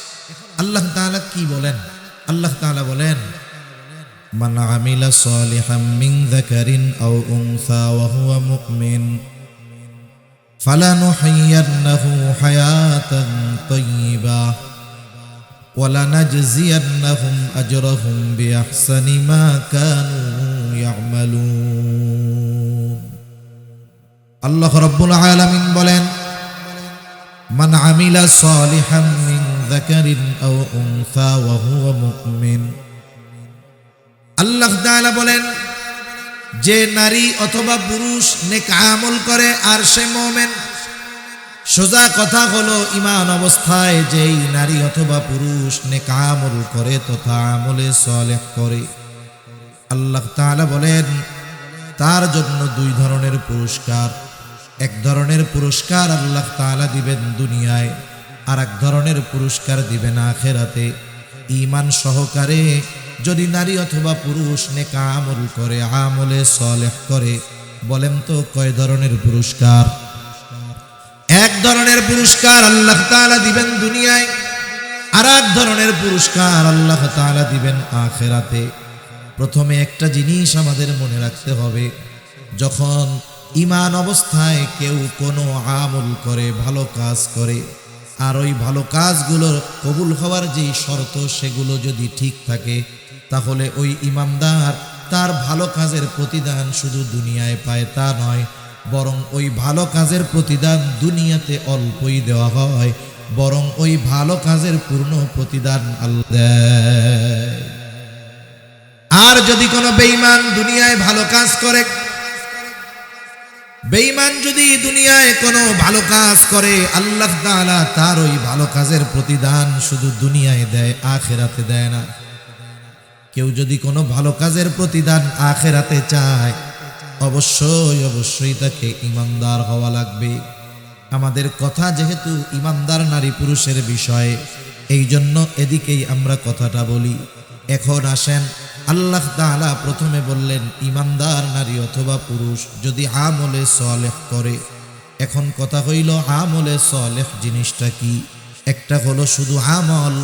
আল্লাহ তাআলা কি বলেন? আল্লাহ তাআলা বলেন, মান আমিলা সালিহাম মিন যাকারিন আও উনসা ওয়া হুয়া মুমিন ফালানুহয়িয়ান্নাহু হায়াতান তাইয়্যিবা ওয়ালানাজজিয়ান্নাহুম আজরাহুম বিআহসানি মা কানু ইয়ামালুন। আল্লাহ রাব্বুল আলামিন বলেন, মান আমিলা সালিহাম মিন যাকারিন আও উনসা ওয়া হুয়া মুমিন। আল্লাহ তাআলা বলেন, যে নারী অথবা পুরুষ নেক আমল করে আর সে মুমিন। সোজা কথা হলো, ঈমান অবস্থায় যেই নারী অথবা পুরুষ নেক আমল করে তথা আমলে সালেহ করে, আল্লাহ তাআলা বলেন তার জন্য 2 ধরনের পুরস্কার। এক ধরনের পুরস্কার আল্লাহ তাআলা দিবেন দুনিয়ায়, আর এক ধরনের পুরস্কার দিবেন আখিরাতে। ঈমান সহকারে যদি নারী অথবা পুরুষ নেক আমল করে, আমলে সালেহ করে, বলেন তো কয় ধরনের পুরস্কার? এক ধরনের পুরস্কার আল্লাহ তাআলা দিবেন দুনিয়ায়, আর এক ধরনের পুরস্কার আল্লাহ তাআলা দিবেন আখিরাতে। প্রথমে একটা জিনিস আমাদের মনে রাখতে হবে, যখন ঈমান অবস্থায় কেউ কোনো আমল করে, ভালো কাজ করে, আর ওই ভালো কাজগুলো কবুল হওয়ার যেই শর্ত সেগুলো যদি ঠিক থাকে, তাহলে ওই ঈমানদার তার ভালো কাজের প্রতিদান শুধু দুনিয়ায় পায় তা নয়, বরং ওই ভালো কাজের প্রতিদান দুনিয়াতে অল্পই দেওয়া হয়, বরং ওই ভালো কাজের পূর্ণ প্রতিদান আল্লাহ দেয়। আর যদি কোনো বেঈমান দুনিয়ায় ভালো কাজ করে, বেঈমান যদি দুনিয়ায় কোনো ভালো কাজ করে, আল্লাহ তাআলা তার ওই ভালো কাজের প্রতিদান শুধু দুনিয়ায় দেয়, আখিরাতে দেয় না। কেউ যদি কোনো ভালো কাজের প্রতিদান আখিরাতে চায়, অবশ্যই তাকে ঈমানদার হওয়া লাগবে। আমাদের কথা যেহেতু ঈমানদার নারী পুরুষের বিষয়ে, এই জন্য এদিকেই আমরা কথাটা বলি। এখন আসেন, আল্লাহ তাআলা প্রথমে বললেন ঈমানদার নারী অথবা পুরুষ যদি আমলে সালেহ করে। এখন কথা হইল আমলে সালেহ জিনিসটা কি? একটা হলো শুধু আমল,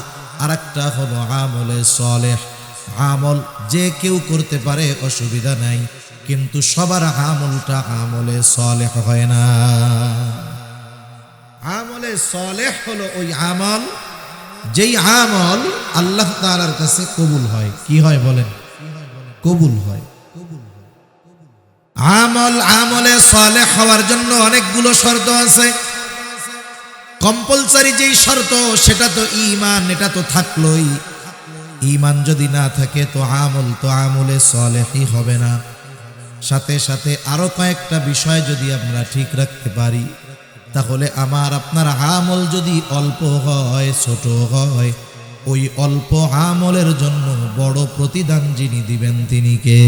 আর একটা হলো আমলে সালেহ। আমল যে কেউ করতে পারে, অসুবিধা নাই, কিন্তু সবার আমলটা আমলে সালেহ হয় না। আমলে সালেহ হলো ওই আমল যেই আমল আল্লাহ তাআলার কাছে কবুল হয়। কি হয় বলেন? কবুল হয়। আমলে সালেহ হওয়ার জন্য অনেকগুলো শর্ত আছে। কম্পালসারি যেই শর্ত সেটা তো ঈমান, এটা তো থাকলোই। ঈমান যদি না থাকে তো আমলে সালেহই হবে না। সাথে সাথে আরো কয়েকটা বিষয় যদি আমরা ঠিক রাখতে পারি, তাহলে আমার আপনার আমল যদি অল্প হয়, ছোট হয়, ওই অল্প আমলের জন্য বড় প্রতিদান যিনি দিবেন তিনি কে?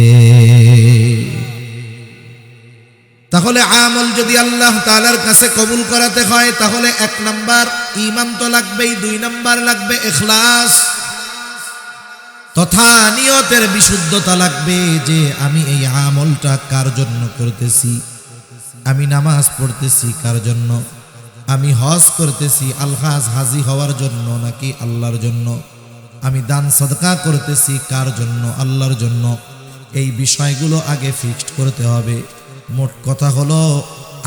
তাহলে আমল যদি আল্লাহ তাআলার কাছে কবুল করাতে হয়, তাহলে 1 নাম্বার ঈমান তো লাগবেই, 2 নাম্বার লাগবে ইখলাস, তথা নিয়তের বিশুদ্ধতা লাগবে যে আমি এই আমলটা কার জন্য করতেছি। আমি নামাজ পড়তেছি কার জন্য? আমি হজ করতেছি আলহাজ হাজি হওয়ার জন্য নাকি আল্লাহর জন্য? আমি দান সাদকা করতেছি কার জন্য? আল্লাহর জন্য। এই বিষয়গুলো আগে ফিক্সড করতে হবে। মোট কথা হলো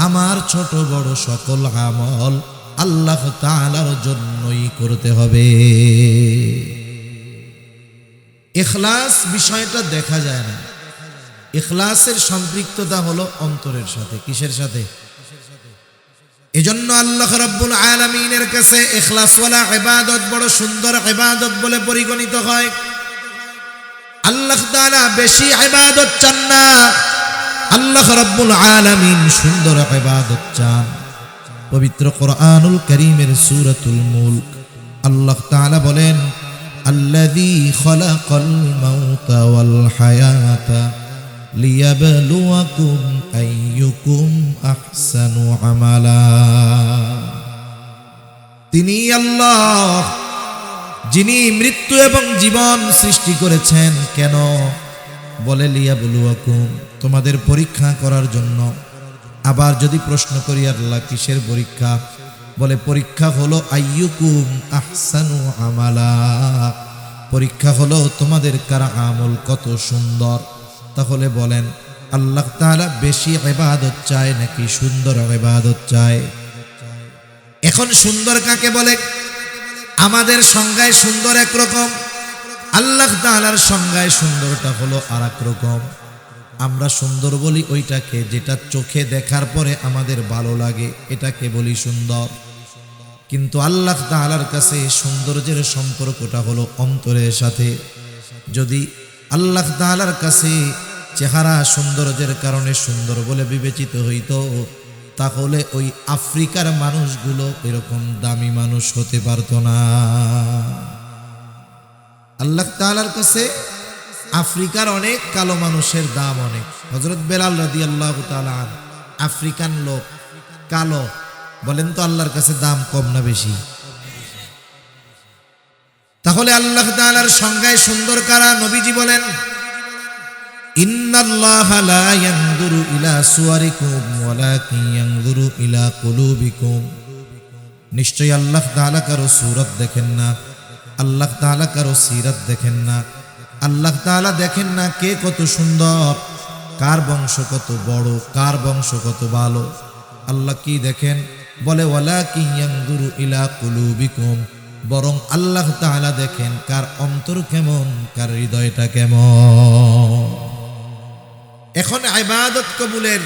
আমার ছোট বড় সকল আমল আল্লাহ তাআলার জন্যই করতে হবে। ইখলাস বিষয়টা দেখা যায় না। ইখলাসের সম্পৃক্ততা হলো অন্তরের সাথে। কিসের সাথে? এজন্য আল্লাহ রাব্বুল আলামিনের কাছে ইখলাসওয়ালা ইবাদত বড় সুন্দর ইবাদত বলে পরিগণিত হয়। আল্লাহ তাআলা বেশি ইবাদত চান না, আল্লাহ রাব্বুল আলামিন সুন্দর ইবাদত চান। পবিত্র কোরআনুল কারীমের সূরাতুল মুলক আল্লাহ তাআলা বলেন, আল্লাযী খালাকাল মাউতা ওয়াল হায়াতা লিয়াবলুয়াকুম আইয়ুকুম আহসানু আমালা। তিনি আল্লাহ যিনি মৃত্যু এবং জীবন সৃষ্টি করেছেন। কেন? বলে লিয়াবলুয়াকুম, তোমাদের পরীক্ষা করার জন্য। আবার যদি প্রশ্ন করি আল্লাহ কিসের পরীক্ষা? বলে পরীক্ষা হলো আইয়ুকুম আহসানু আমালা, পরীক্ষা হলো তোমাদের কার আমল কত সুন্দর। তাহলে বলেন আল্লাহ তাআলা বেশি ইবাদত চায় নাকি সুন্দর ইবাদত চায়? এখন সুন্দর কাকে বলে? আমাদের সংজ্ঞায় সুন্দর একরকম, আল্লাহ তাআলার সংজ্ঞায় সুন্দরটা হলো আর এক রকম। আমরা সুন্দর বলি ওইটাকে যেটা চোখে দেখার পরে আমাদের ভালো লাগে, এটাকে বলি সুন্দর। কিন্তু আল্লাহ তাআলার কাছে সৌন্দর্যের সম্পর্কটা হলো অন্তরের সাথে। যদি আল্লাহ তাআলার কাছে চেহারা সৌন্দর্যের কারণে সুন্দর বলে বিবেচিত হইতো, তাহলে ওই আফ্রিকার মানুষগুলো এরকম দামি মানুষ হতে পারত না। আল্লাহ তাআলার কাছে আফ্রিকার অনেক কালো মানুষের দাম অনেক। হযরত বেলাল রাদিয়াল্লাহু তাআলা আফ্রিকান লোক, কালো। বলেন তো আল্লাহর কাছে দাম কম না বেশি? তাহলে আল্লাহ তাআলার সংজ্ঞায় সুন্দর কারা? নবীজি বলেন, ইন্নাল্লাহা লা ইয়ানজুরু ইলা সুওয়ারিকুম ওয়ালাকিন ইয়ানজুরু ইলা কুলুবিকুম। নিশ্চয়ই আল্লাহ তাআলা কারো সূরত দেখেন না, আল্লাহ তাআলা কারো সিরাত দেখেন না। আল্লাহ তাআলা দেখেন না কে কত সুন্দর, কার বংশ কত বড়, কার বংশ কত ভালো। আল্লাহ কি দেখেন? বলে ওয়ালাকিন ইয়ানজুরু ইলা কুলুবিকুম, বরং আল্লাহ তাআলা দেখেন কার অন্তর কেমন, কার হৃদয়টা কেমন। এখন ইবাদত কবুলের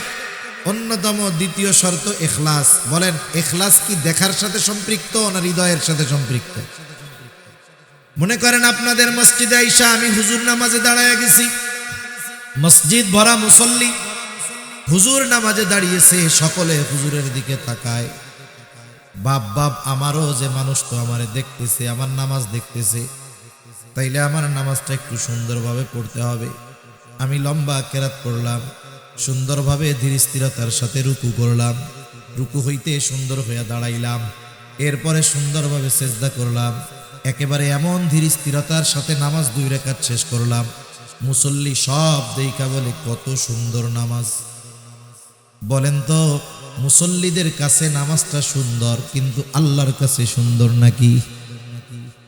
অন্যতম দ্বিতীয় শর্ত ইখলাস। বলেন ইখলাস কি দেখার সাথে সম্পৃক্ত না হৃদয়ের সাথে সম্পৃক্ত? মনে করেন আপনাদের মসজিদে আইসা আমি হুজুর নামাজে দাঁড়ায় গেছি, মসজিদ ভরা মুসল্লি, হুজুর নামাজে দাঁড়িয়েছে, সকলে হুজুরের দিকে তাকায়। বাপ বাপ আমারও যে মানুষ তো আমারে দেখতেছে, আমার নামাজ দেখতেছে, তাইলে আমার নামাজটা একটু সুন্দরভাবে পড়তে হবে। আমি লম্বা কেরাত করলাম, সুন্দরভাবে ধীর স্থিরতার সাথে রুকু করলাম, রুকু হইতে সুন্দর হইয়া দাঁড়াইলাম, এরপরে সুন্দরভাবে সেজদা করলাম, একেবারে এমন ধীর স্থিরতার সাথে নামাজ 2 রাকাত শেষ করলাম। মুসল্লি সব দেইখা বলে কত সুন্দর নামাজ। বলেন তো মুসল্লিদের কাছে নামাজটা সুন্দর, কিন্তু আল্লাহর কাছে সুন্দর নাকি?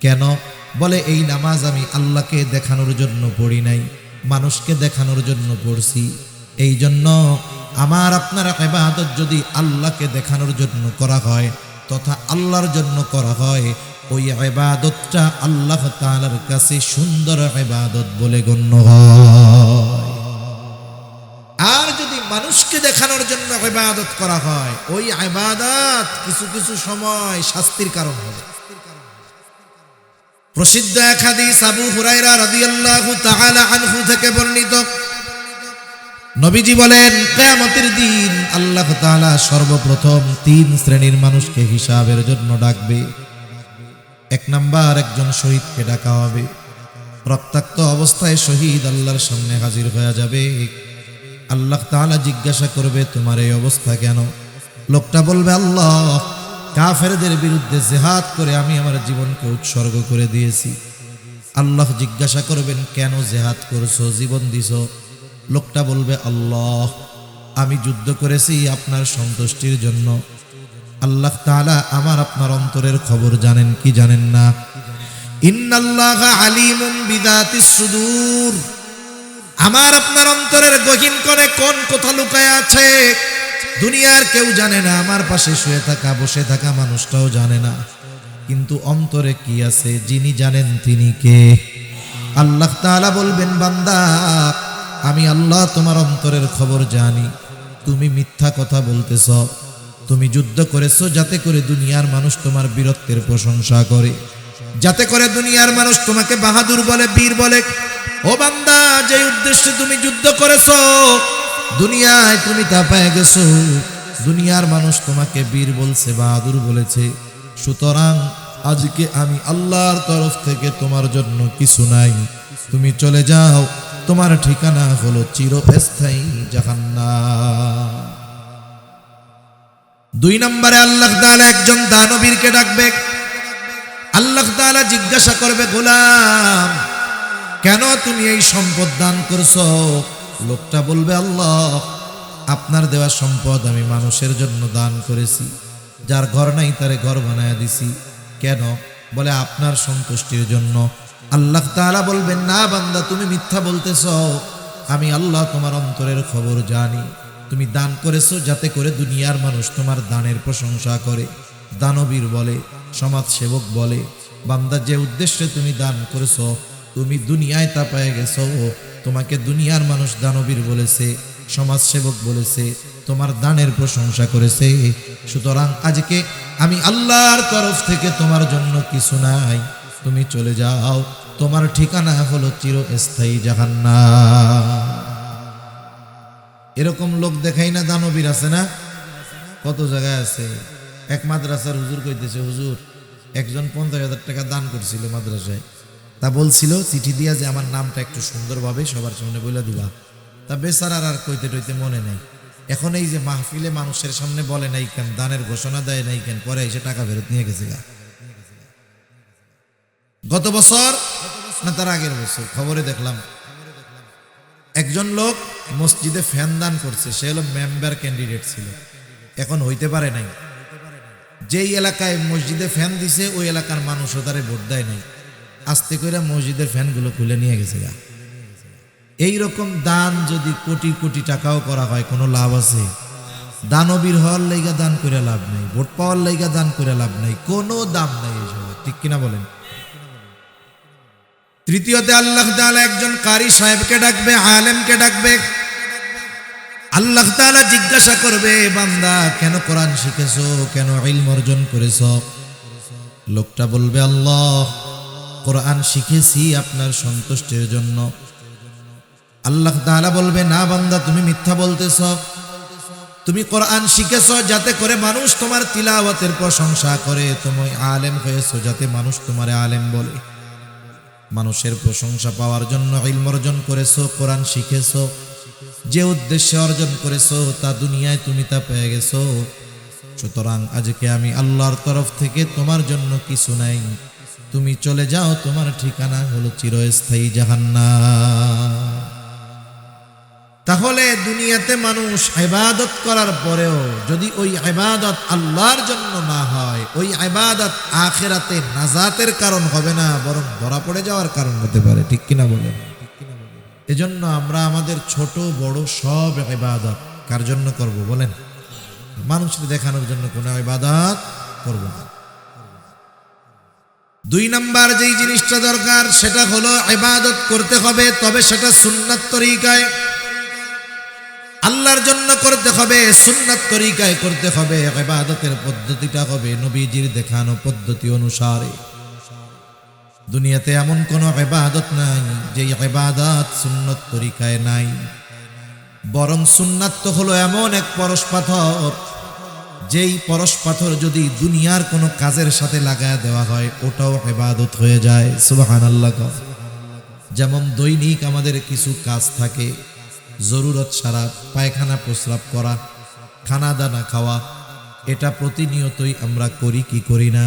কেন? বলে এই নামাজ আমি আল্লাহকে দেখানোর জন্য পড়ি নাই, মানুষকে দেখানোর জন্য পড়ছি। এই জন্য আমার আপনার ইবাদত যদি আল্লাহকে দেখানোর জন্য করা হয় তথা আল্লাহর জন্য করা হয়, ওই ইবাদতটা আল্লাহ তাআলার কাছে সুন্দর ইবাদত বলে গণ্য হয়। আর যদি মানুষকে দেখানোর জন্য ইবাদত করা হয়, ওই ইবাদত কিছু কিছু সময় শাস্তির কারণ হবে। প্রসিদ্ধ এক হাদিস আবু হুরায়রা রাদিয়াল্লাহু তাআলা আনহু থেকে বর্ণিত, নবীজি বলেন কিয়ামতের দিন আল্লাহ তাআলা সর্বপ্রথম 3 শ্রেণীর মানুষকে হিসাবের জন্য ডাকবে। 1 নাম্বার, একজন শহীদকে ডাকা হবে। রক্তাক্ত অবস্থায় শহীদ আল্লাহর সামনে হাজির হয়ে যাবে। আল্লাহ তাআলা জিজ্ঞাসা করবে তোমার এই অবস্থা কেন? লোকটা বলবে আল্লাহ, কাফেরদের বিরুদ্ধে জিহাদ করে আমি আমার জীবনকে উৎসর্গ করে দিয়েছি। আল্লাহ জিজ্ঞাসা করবেন কেন জিহাদ করছো, জীবন দিছো? লোকটা বলবে আল্লাহ, আমি যুদ্ধ করেছি আপনার সন্তুষ্টির জন্য। আল্লাহ তাআলা আমার আপনার অন্তরের খবর জানেন কি জানেন না? ইন্নাল্লাহা আলিমুম বিযাতিস সুদূর, আমার আপনার অন্তরের গহীন কোণে কোন কথা লুকায় আছে দুনিয়ার কেউ জানে না, আমার পাশে শুয়ে থাকা বসে থাকা মানুষটাও জানে না, কিন্তু অন্তরে কি আছে যিনি জানেন তিনি কে? আল্লাহ তাআলা বলবেন, বান্দা আমি আল্লাহ তোমার অন্তরের খবর জানি। তুমি মিথ্যা কথা বলতেছ, তুমি যুদ্ধ করেছো যাতে করে দুনিয়ার মানুষ তোমার বীরত্বের প্রশংসা করে, যাতে করে দুনিয়ার মানুষ তোমাকে বাহাদুর বলে, বীর বলে। ও বান্দা, যে উদ্দেশ্যে তুমি যুদ্ধ করেছো দুনিয়ায় তুমি তা পেয়ে গেছো, দুনিয়ার মানুষ তোমাকে বীর বলছে, বাহাদুর বলেছে। সুতরাং আজকে আমি আল্লাহর তরফ থেকে তোমার জন্য কিছু নাই, তুমি চলে যাও, তোমার ঠিকানা হলো চিরস্থায়ী জাহান্নাম। 2 নম্বরে আল্লাহ তাআলা একজন দানবীরকে ডাকবে। আল্লাহ তাআলা জিজ্ঞাসা করবে, গোলাম কেন তুমি এই সম্পদ দান করছো? লোকটা বলবে, আল্লাহ আপনার দেওয়া সম্পদ আমি মানুষের জন্য দান করেছি, যার ঘর নাই তারে ঘর বানায় দিছি। কেন? বলে আপনার সন্তুষ্টির জন্য। আল্লাহ তাআলা বলবেন, না বান্দা, তুমি মিথ্যা বলতেছ, আমি আল্লাহ তোমার অন্তরের খবর জানি। তুমি দান করেছো যাতে করে দুনিয়ার মানুষ তোমার দানের প্রশংসা করে, দানবীর বলে, সমাজ সেবক বলে। বান্দা, যে উদ্দেশ্যে তুমি দান করেছো তুমি দুনিয়ায় তা পেয়ে গেছো, তোমাকে দুনিয়ার মানুষ দানবীর বলেছে, সমাজ সেবক বলেছে, তোমার দানের প্রশংসা করেছে। সুতরাং আজকে আমি আল্লাহর তরফ থেকে তোমার জন্য কিছু নাই, তুমি চলে যাও, তোমার ঠিকানা হলো চিরস্থায়ী জাহান্নাম। এরকম লোক দেখাই না, দানবীর আছে না, কত জায়গায় আছে। এক মাদ্রাসার হুজুর কইতেছে, হুজুর একজন 50,000 টাকা দান করছিল মাদ্রাসায়, তা বলছিল চিঠি দিয়া যে আমার নামটা একটু সুন্দরভাবে সবার সামনে বলে দিবা। তা বেচারার আর কইতে টইতে মনে নাই। এখন এই যে মাহফিলে মানুষের সামনে বলে নাই কেন, দানের ঘোষণা দেয় নাই কেন, পরে এসে টাকা ফেরত নিয়ে গেছে গা। গত বছর না তার আগের বছর খবরে দেখলাম একজন লোক মসজিদে ফ্যান দান করছে, সে হলো মেম্বার ক্যান্ডিডেট ছিল, এখন হইতে পারে নাই। যেই এলাকায় মসজিদে ফ্যান দিছে ওই এলাকার মানুষও তারে ভোট দেয় নাই, আস্তে করে মসজিদের ফ্যানগুলো খুলে নিয়ে গেছে গা। এইরকম দান যদি কোটি কোটি টাকাও করা হয়, কোনো লাভ আছে? দানবীর হওয়ার লাইগা দান করে লাভ নাই, ভোট পাওয়ার লাইগা দান করে লাভ নাই, কোনো দাম নাই এইসব, ঠিক কিনা বলেন? তৃতীয়তে আল্লাহ তাআলা একজন কারি সাহেবকে ডাকবে, আলেমকে ডাকবে। আল্লাহ তাআলা জিজ্ঞাসা করবে, বান্দা কেন কোরআন শিখেছো, কেন ইলম অর্জন করেছো? লোকটা বলবে, আল্লাহ কোরআন শিখেছি আপনার সন্তুষ্টির জন্য। আল্লাহ তাআলা বলবে, না বান্দা, তুমি মিথ্যা বলতেছ, তুমি কোরআন শিখেছো যাতে করে মানুষ তোমার তিলাওয়াতের প্রশংসা করে, তুমি আলেম হয়েছো যাতে মানুষ তোমারে আলেম বলে। মানুষের প্রশংসা পাওয়ার জন্য ইলম অর্জন করেছো, কোরআন শিখেছো, যে উদ্দেশ্যে অর্জন করেছো তা দুনিয়ায় তুমি তা পেয়ে গেছো। সুতরাং আজকে আমি আল্লাহর তরফ থেকে তোমার জন্য কিছু নাই, তুমি চলে যাও, তোমার ঠিকানা হলো চিরস্থায়ী জাহান্নাম। তাহলে দুনিয়াতে মানুষ ইবাদত করার পরেও যদি ওই ইবাদত আল্লাহর জন্য না হয়, ওই ইবাদত আখিরাতে নাজাতের কারণ হবে না, বরং ধরা পড়ে যাওয়ার কারণ হতে পারে, ঠিক কিনা বলেন? এজন্য আমরা আমাদের ছোট বড় সব ইবাদত কার জন্য করব বলেন? মানুষকে দেখানোর জন্য কোনো ইবাদত করব না। 2 নাম্বার যেই জিনিসটা দরকার সেটা হলো ইবাদত করতে হবে, তবে সেটা সুন্নাত তরিকায়, আল্লাহর জন্য করতে হবে, সুন্নাত তরিকায় করতে হবে। ইবাদতের পদ্ধতিটা হবে নবীজির দেখানো পদ্ধতি অনুসারে। দুনিয়াতে এমন কোনো ইবাদত নাই যে ইবাদত সুন্নাত তরিকায় নাই, বরং সুন্নাত তো হলো এমন এক পরশ পাথর, যেই পরশ পাথর যদি দুনিয়ার কোনো কাজের সাথে লাগায় দেওয়া হয় ওটাও ইবাদত হয়ে যায়। সুবহানাল্লাহ। যেমন দৈনিক আমাদের কিছু কাজ থাকে, জরুরত ছাড়া পায়খানা প্রস্রাব করা, খানা দানা খাওয়া, এটা প্রতিনিয়তই আমরা করি কি করি না?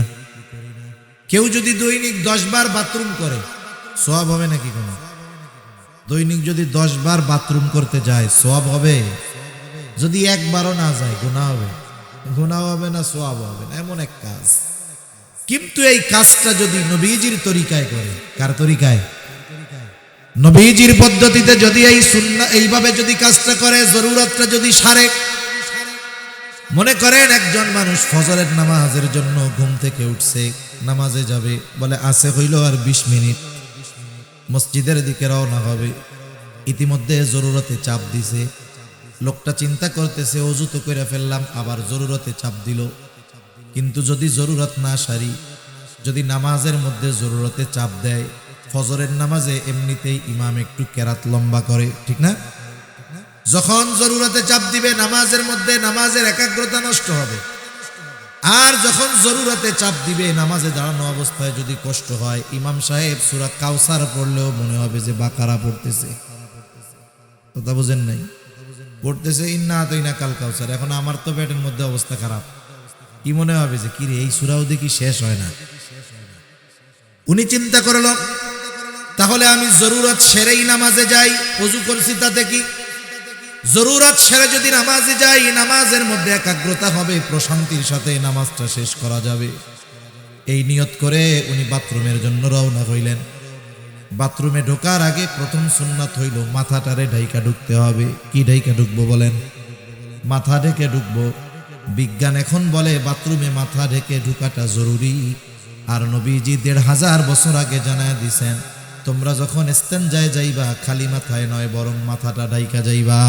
কেউ যদি দৈনিক 10 বার বাথরুম করে সওয়াব হবে নাকি? কোনো দৈনিক যদি 10 বার বাথরুম করতে যায় সওয়াব হবে? যদি একবারও না যায় গুনাহ হবে। গুনাহ হবে না, সওয়াব হবে না, এমন এক কাজ। কিন্তু এই কাজটা যদি নবীজির তরিকায় করে, কার তরিকায়? নবীজির পদ্ধতিতে যদি এই সুন্নাহ এইভাবে যদি কাজটা করে, জরুরতটা যদি সারে, মনে করেন একজন মানুষ ফজরের নামাজের জন্য ঘুম থেকে উঠছে, নামাজে যাবে, বলে আছে হইল আর 20 মিনিট, মসজিদের দিকে রওনা হবে। ইতিমধ্যে জরুরতে চাপ দিছে, লোকটা চিন্তা করতেছে অজু তো করে ফেললাম, আবার জরুরতে চাপ দিল। কিন্তু যদি জরুরত না সারি, যদি নামাজের মধ্যে জরুরতে চাপ দেয়, ফজরের নামাজে এমনিতেই ইমাম একটু কেরাত লম্বা করে, ঠিক না? যখন জরুরতে চাপ দিবে নামাজের মধ্যে, নামাজের একাগ্রতা নষ্ট হবে। আর যখন জরুরতে চাপ দিবে, নামাজে দাঁড়ানো অবস্থায় যদি কষ্ট হয়, ইমাম সাহেব সূরা কাউসার পড়লেও মনে হবে যে বাকারা পড়তেছে। কথা বুঝেন নাই? পড়তেছে ইন্না আতাইনা কাল কাউসার। এখন আমার তো পেটের মধ্যে অবস্থা খারাপ, কি মনে হবে যে কি রে, এই সূরাও দেখি শেষ হয় না। উনি চিন্তা করল, তাহলে আমি জরুরত সেরেই নামাজে যাই, ওযু করছি তাতে কি? জরুরত সেরে যদি নামাজে যাই, নামাজের মধ্যে একাগ্রতা হবে, প্রশান্তির সাথে নামাজটা শেষ করা যাবে। এই নিয়ত করে উনি বাথরুমের জন্য রওনা হইলেন। বাথরুমে ঢোকার আগে প্রথম সুন্নাত হইল মাথাটারে ঢাইকা ঢুকতে হবে। কি ঢাইকা ঢুকবো বলেন? মাথা ঢেকে ঢুকবো। বিজ্ঞান এখন বলে বাথরুমে মাথা ঢেকে ঢুকাটা জরুরি। আর নবীজি ১৫০০ বছর আগে জানায় দিছেন, তোমরা যখন ইস্তেনজায় যাইবা খালি মাথায় নয়, বরং মাথাটা ঢাইকা যাইবা।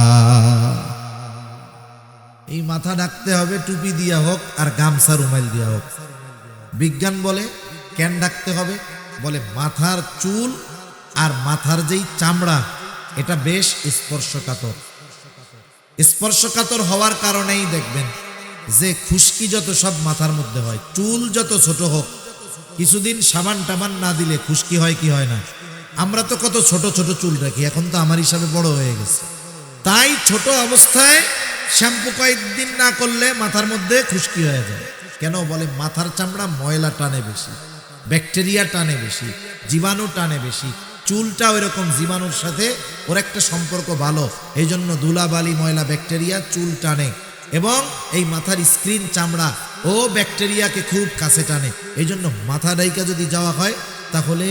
এই মাথা ঢাকতে হবে টুপি দিয়া হোক আর গামছা রুমাইল দিয়া হোক। বিজ্ঞান বলে কেন ঢাকতে হবে? বলে মাথার চুল আর মাথার যেই চামড়া, এটা বেশ স্পর্শকাতর। স্পর্শকাতর হওয়ার কারণেই দেখবেন যে খুশকি যত সব মাথার মধ্যে হয়, চুল যত ছোট হোক, কিছুদিন সাবান টাবান না দিলে খুশকি হয় কি হয় না? আমরা তো কত ছোট ছোট চুল রাখি, এখন তো আমার হিসাবে বড় হয়ে গেছে। তাই ছোট অবস্থায় শ্যাম্পু কয়েকদিন না করলে মাথার মধ্যে খুশকি হয়ে যায়। কেন? বলে মাথার চামড়া ময়লা টানে বেশি, ব্যাকটেরিয়া টানে বেশি, জীবাণু টানে বেশি। চুলটা ওই রকম জীবাণুর সাথে ওর একটা সম্পর্ক ভালো, এই জন্য ধুলাবালি ময়লা ব্যাকটেরিয়া চুল টানে। এবং এই মাথার স্ক্রিন চামড়া ও ব্যাকটেরিয়াকে খুব কাছে টানে। এই জন্য মাথা ডাইকা যদি যাওয়া হয়, তাহলে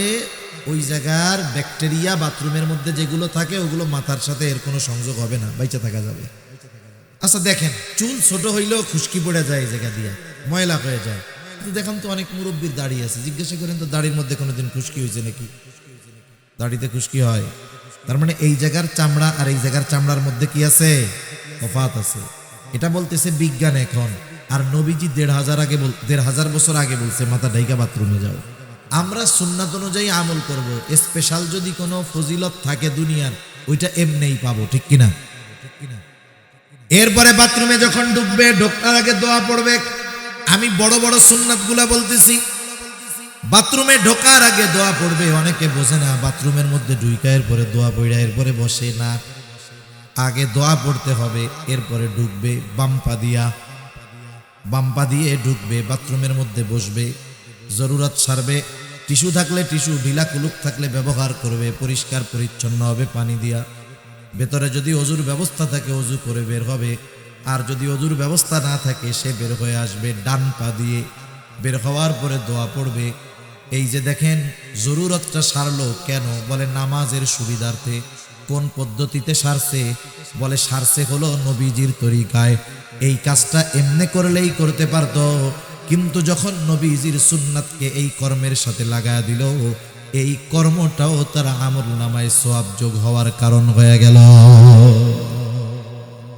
ওই জায়গার ব্যাকটেরিয়া বাথরুমের মধ্যে যেগুলো থাকে ওগুলো মাথার সাথে এর কোনো সংযোগ হবে না, বাইচা থাকা যাবে। আচ্ছা দেখেন, চুল ছোট হইলেও খুশকি পড়ে যায় এই জায়গা দিয়া, ময়লা হয়ে যায়। কিন্তু দেখেন তো অনেক মুরব্বীর দাড়ি আছে, জিজ্ঞাসা করেন তো দাড়ির মধ্যে কোনোদিন খুশকি হয়েছে নাকি? দাড়িতে খুশকি হয়, তার মানে এই জায়গার চামড়া আর এই জায়গার চামড়ার মধ্যে কি আছে? তফাৎ আছে। এটা বলতেছে বিজ্ঞান এখন। আর নবীজি ১৫০০ বছর আগে বলছে মাথা ঢাইকা বাথরুমে যাও। আমরা সুন্নাত অনুযায়ী আমল করব। স্পেশাল যদি কোনো ফজিলত থাকে দুনিয়ার, ওইটা এমনিই পাবো, ঠিক কিনা? এরপরে বাথরুমে যখন ঢুকবে, ঢোকার আগে দোয়া পড়বে। আমি বড় বড় সুন্নাতগুলা বলতেছি। বাথরুমে ঢোকার আগে দোয়া পড়বে। অনেকে বোঝে না, বাথরুমের মধ্যে ঢুইকা এরপরে দোয়া পড়া এরপরে বসে না। আগে দোয়া পড়তে হবে, এরপরে ঢুকবে। বাম্পা দিয়ে ঢুকবে, বাথরুমের মধ্যে বসবে, জরুরত সারবে। টিস্যু থাকলে টিস্যু, ঢিলা কুলুক থাকলে ব্যবহার করবে, পরিষ্কার পরিচ্ছন্ন হবে পানি দিয়া। ভেতরে যদি অজুর ব্যবস্থা থাকে অজু করে বের হবে। আর যদি অজুর ব্যবস্থা না থাকে সে বের হয়ে আসবে ডান পা দিয়ে। বের হওয়ার পরে দোয়া পড়বে। এই যে দেখেন জরুরতটা সারলো কেন? বলে নামাজের সুবিধার্থে। কোন পদ্ধতিতে সারছে? বলে সারছে হলো নবীজির তরিকায়। এই কাজটা এমনি করলেই করতে পারত, কিন্তু যখন নবীজির সুন্নাতকে এই কর্মের সাথে লাগায়া দিল, এই কর্মটাও তার আমল নামায় সওয়াব যোগ হওয়ার কারণ হয়ে গেল।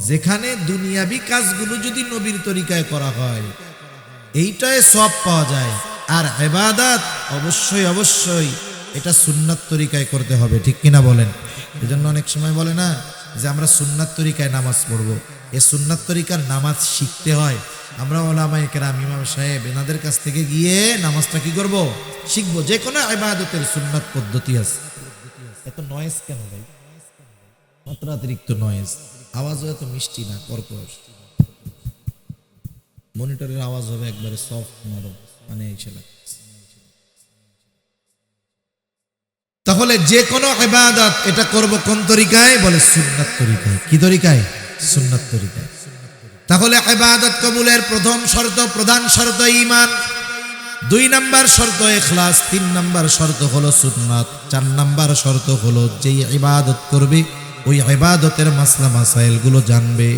যেখানে দুনিয়াবি কাজগুলো যদি নবীর তরিকায় করা হয়, এইটায় সওয়াব পাওয়া যায়। আর ইবাদত অবশ্যই এটা সুন্নাত তরিকায় করতে হবে, ঠিক কিনা বলেন? এজন্য অনেক সময় বলে না যে আমরা সুন্নাত তরিকায় নামাজ পড়বো। এই সুন্নাত তরিকার নামাজ শিখতে হয়। আমরা ওলামায়ে কেরাম, ইমাম সাহেব, এনাদের কাছ থেকে গিয়ে নামাজটা কি করব? শিখবো। যে কোনো ইবাদতের সুন্নাত পদ্ধতি আছে। এত নয়েজ কেন ভাই? মাত্রাতিরিক্ত নয়েজ। আওয়াজও এত মিষ্টি না, কর্কশ। মনিটরের আওয়াজ হবে একবারে সফট নরম, মানে এসে লাগছে। তাহলে যে কোনো ইবাদত এটা করব কোন তরিকায়? বলে সুন্নাত তরিকায়। কি তরিকায়? সুন্নাত তরিকায়। তাহলে ইবাদত কবুলের প্রথম শর্ত, প্রধান শর্ত ঈমান, 2 নাম্বার শর্ত ইখলাস, 3 নাম্বার শর্ত হলো সুন্নাত, 4 নাম্বার শর্ত হলো যেই ইবাদত করবে ওই ইবাদতের মাসলা মাসাইল গুলো জানবে।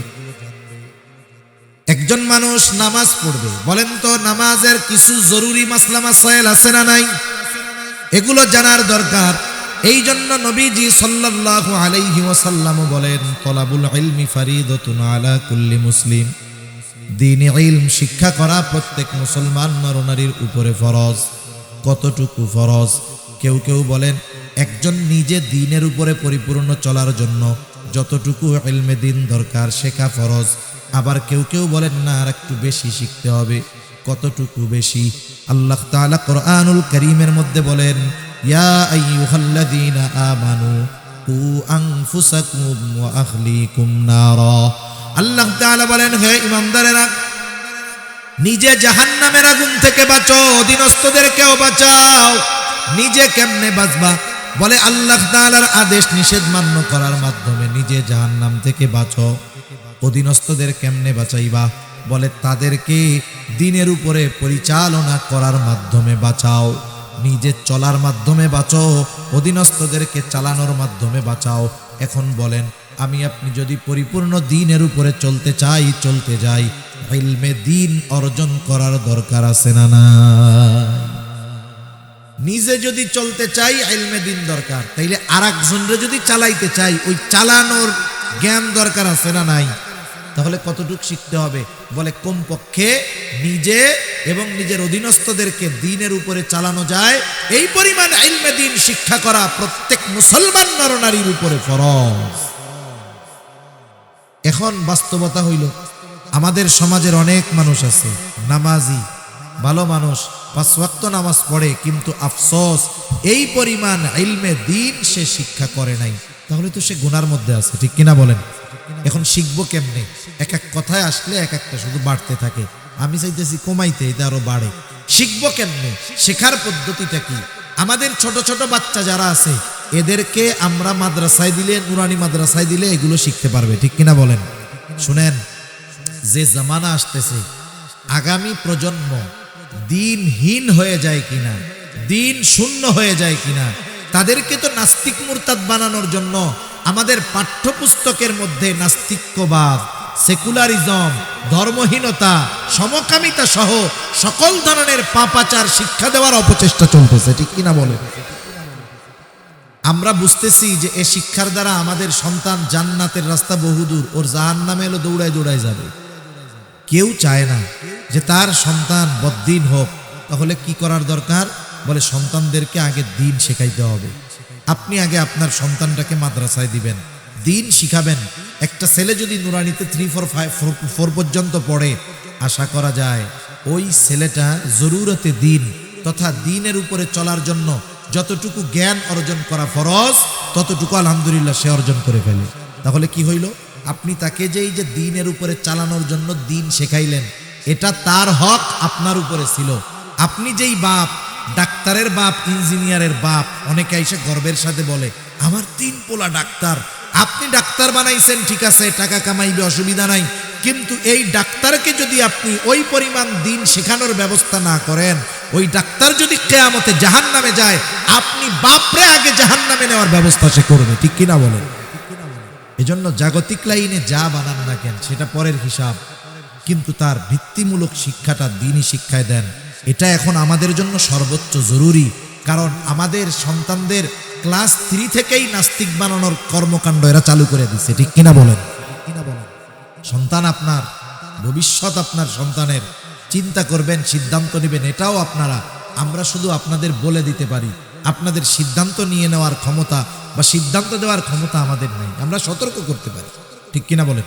একজন মানুষ নামাজ পড়বে, বলেন তো নামাজের কিছু জরুরি মাসলা মাসাইল আছে না নাই? এগুলো জানার দরকার। এই জন্য নবীজি সাল্লাল্লাহু আলাইহি ওয়াসাল্লাম বলেন, তলাবুল ইলমি ফারিদাতুন আলা কুল্লি মুসলিম। দ্বীনি ইলম শিক্ষা করা প্রত্যেক মুসলমান নরনারীর উপরে ফরজ। কতটুকু ফরজ? কেউ কেউ বলেন একজন নিজে দ্বীনের উপরে পরিপূর্ণ চলার জন্য যতটুকু ইলমে দ্বীন দরকার শেখা ফরজ। আবার কেউ কেউ বলেন না, আর একটু বেশি শিখতে হবে। কতটুকু বেশি? আল্লাহ তাআলা কোরআনুল কারীমের মধ্যে বলেন, ইয়া আইয়ুহাল্লাযীনা আমানু কু আনফুসাকুম ওয়া আহলিকুম নারা। আল্লাহ তাআলা বলেন, হে ঈমানদারেরা, নিজে জাহান্নামের আগুন থেকে বাঁচো, অধীনস্থদেরকেও বাঁচাও। নিজে কেমনে বাঁচবা? বলে আল্লাহ তাআলার আদেশ নিষেধ মান্য করার মাধ্যমে নিজে জাহান্নাম থেকে বাঁচো। অধীনস্থদের কেমনে বাঁচাইবা? বলে তাদেরকে দ্বীনের উপরে পরিচালনা করার মাধ্যমে বাঁচাও। নিজে চলার মাধ্যমে বাঁচো, অধীনস্থদেরকে চালানোর মাধ্যমে বাঁচাও। এখন বলেন, আমি আপনি যদি পরিপূর্ণ দ্বীনের উপরে চলতে যাই, ইলমে দ্বীন অর্জন করার দরকার আছে না না? নিজে যদি চলতে চাই ইলমে দ্বীন দরকার, তাইলে আরেকজনরে যদি চালাইতে চাই ওই চালানোর জ্ঞান দরকার আছে না নাই? তাহলে কতটুকু শিখতে হবে? বলে কমপক্ষে নিজে এবং নিজের অধীনস্থদেরকে দ্বীনের উপরে চালানো যায় এই পরিমাণ ইলমে দ্বীন শিক্ষা করা প্রত্যেক মুসলমান নরনারীর উপরে ফরজ। এখন বাস্তবতা হইল, আমাদের সমাজের অনেক মানুষ আছে নামাজি, ভালো মানুষ, 5 ওয়াক্ত নামাজ পড়ে, কিন্তু আফসোস এই পরিমাণ ইলমে দ্বীন সে শিক্ষা করে নাই। তাহলে তো সে গুনার মধ্যে আছে, ঠিক কিনা বলেন? এখন শিখবো কেমনে? এক এক কথায় আসলে এক একটা শুধু বাড়তে থাকে। আমি চাইতেছি কমাইতে, এটা আরো বাড়ে। শিখবো কেমনে? শেখার পদ্ধতিটা কি? আমাদের ছোট ছোট বাচ্চা যারা আছে এদেরকে আমরা মাদ্রাসায় দিলে, নুরানি মাদ্রাসায় দিলে এগুলো শিখতে পারবে, ঠিক কিনা বলেন? শুনেন, যে জামানা আসতেছে, আগামী প্রজন্ম দ্বীনহীন হয়ে যায় কিনা, দ্বীন শূন্য হয়ে যায় কিনা, তাদেরকে তো নাস্তিক মুরতাদ বানানোর জন্য আমাদের পাঠ্যপুস্তকের মধ্যে নাস্তিক্যবাদ, সেকুলারিজম, ধর্মহীনতা, সমকামিতা সহ সকল ধরনের পাপাচার শিক্ষা দেওয়ার অপচেষ্টা চলতেছে, ঠিক কিনা বলে? আমরা বুঝতেছি যে এ শিক্ষার দ্বারা আমাদের সন্তান জান্নাতের রাস্তা বহুদূর, ওর জাহান্নামে এলো দৌড়ায় দৌড়ায় যাবে। কেউ চায় না যে তার সন্তান বদ্দীন হোক। তাহলে কি করার দরকার? বলে সন্তানদেরকে আগে দ্বীন শেখাইতে হবে। আপনি আগে আপনার সন্তানটাকে মাদ্রাসায় দিবেন, দ্বীন শিখাবেন। একটা ছেলে যদি নুরানিতে 3, 4 পর্যন্ত পড়ে, আশা করা যায় ওই ছেলেটা জরুরতে দ্বীন তথা দ্বীনের উপরে চলার জন্য যতটুকু জ্ঞান অর্জন করা ফরজ ততটুকু আলহামদুলিল্লাহ সে অর্জন করে ফেলে। তাহলে কি হইল? আপনি তাকে যেই যে দ্বীনের উপরে চালানোর জন্য দ্বীন শেখাইলেন, এটা তার হক আপনার উপরে ছিল। আপনি যেই বাপ, ডাক্তারের বাপ, ইঞ্জিনিয়ারের বাপ, অনেকে এসে গর্বের সাথে বলে আমার 3 পোলা ডাক্তার। আপনি ডাক্তার বানাইছেন, ঠিক আছে, টাকা কামাইবে, অসুবিধা নাই, কিন্তু এই ডাক্তারকে যদি আপনি ওই পরিমাণ দ্বীন শেখানোর ব্যবস্থা না করেন, ওই ডাক্তার যদি কিয়ামতে জাহান্নামে যায়, আপনি বাপরে আগে জাহান্নামে নেওয়ার ব্যবস্থা সে করবে, ঠিক কিনা বলেন? এজন্য জাগতিক লাইনে যা বানান না কেন সেটা পরের হিসাব, কিন্তু তার ভিত্তিমূলক শিক্ষাটা দ্বীনি শিক্ষায় দেন। এটা এখন আমাদের জন্য সর্বোচ্চ জরুরি, কারণ আমাদের সন্তানদের ক্লাস 3 থেকেই নাস্তিক বানানোর কর্মকাণ্ড এরা চালু করে দিচ্ছে, ঠিক কিনা বলেন? সন্তান আপনার, ভবিষ্যৎ আপনার সন্তানের, চিন্তা করবেন, সিদ্ধান্ত নেবেন, এটাও আপনারা। আমরা শুধু আপনাদের বলে দিতে পারি, আপনাদের সিদ্ধান্ত নিয়ে নেওয়ার ক্ষমতা বা সিদ্ধান্ত দেওয়ার ক্ষমতা আমাদের নেই। আমরা সতর্ক করতে পারি, ঠিক কিনা বলেন?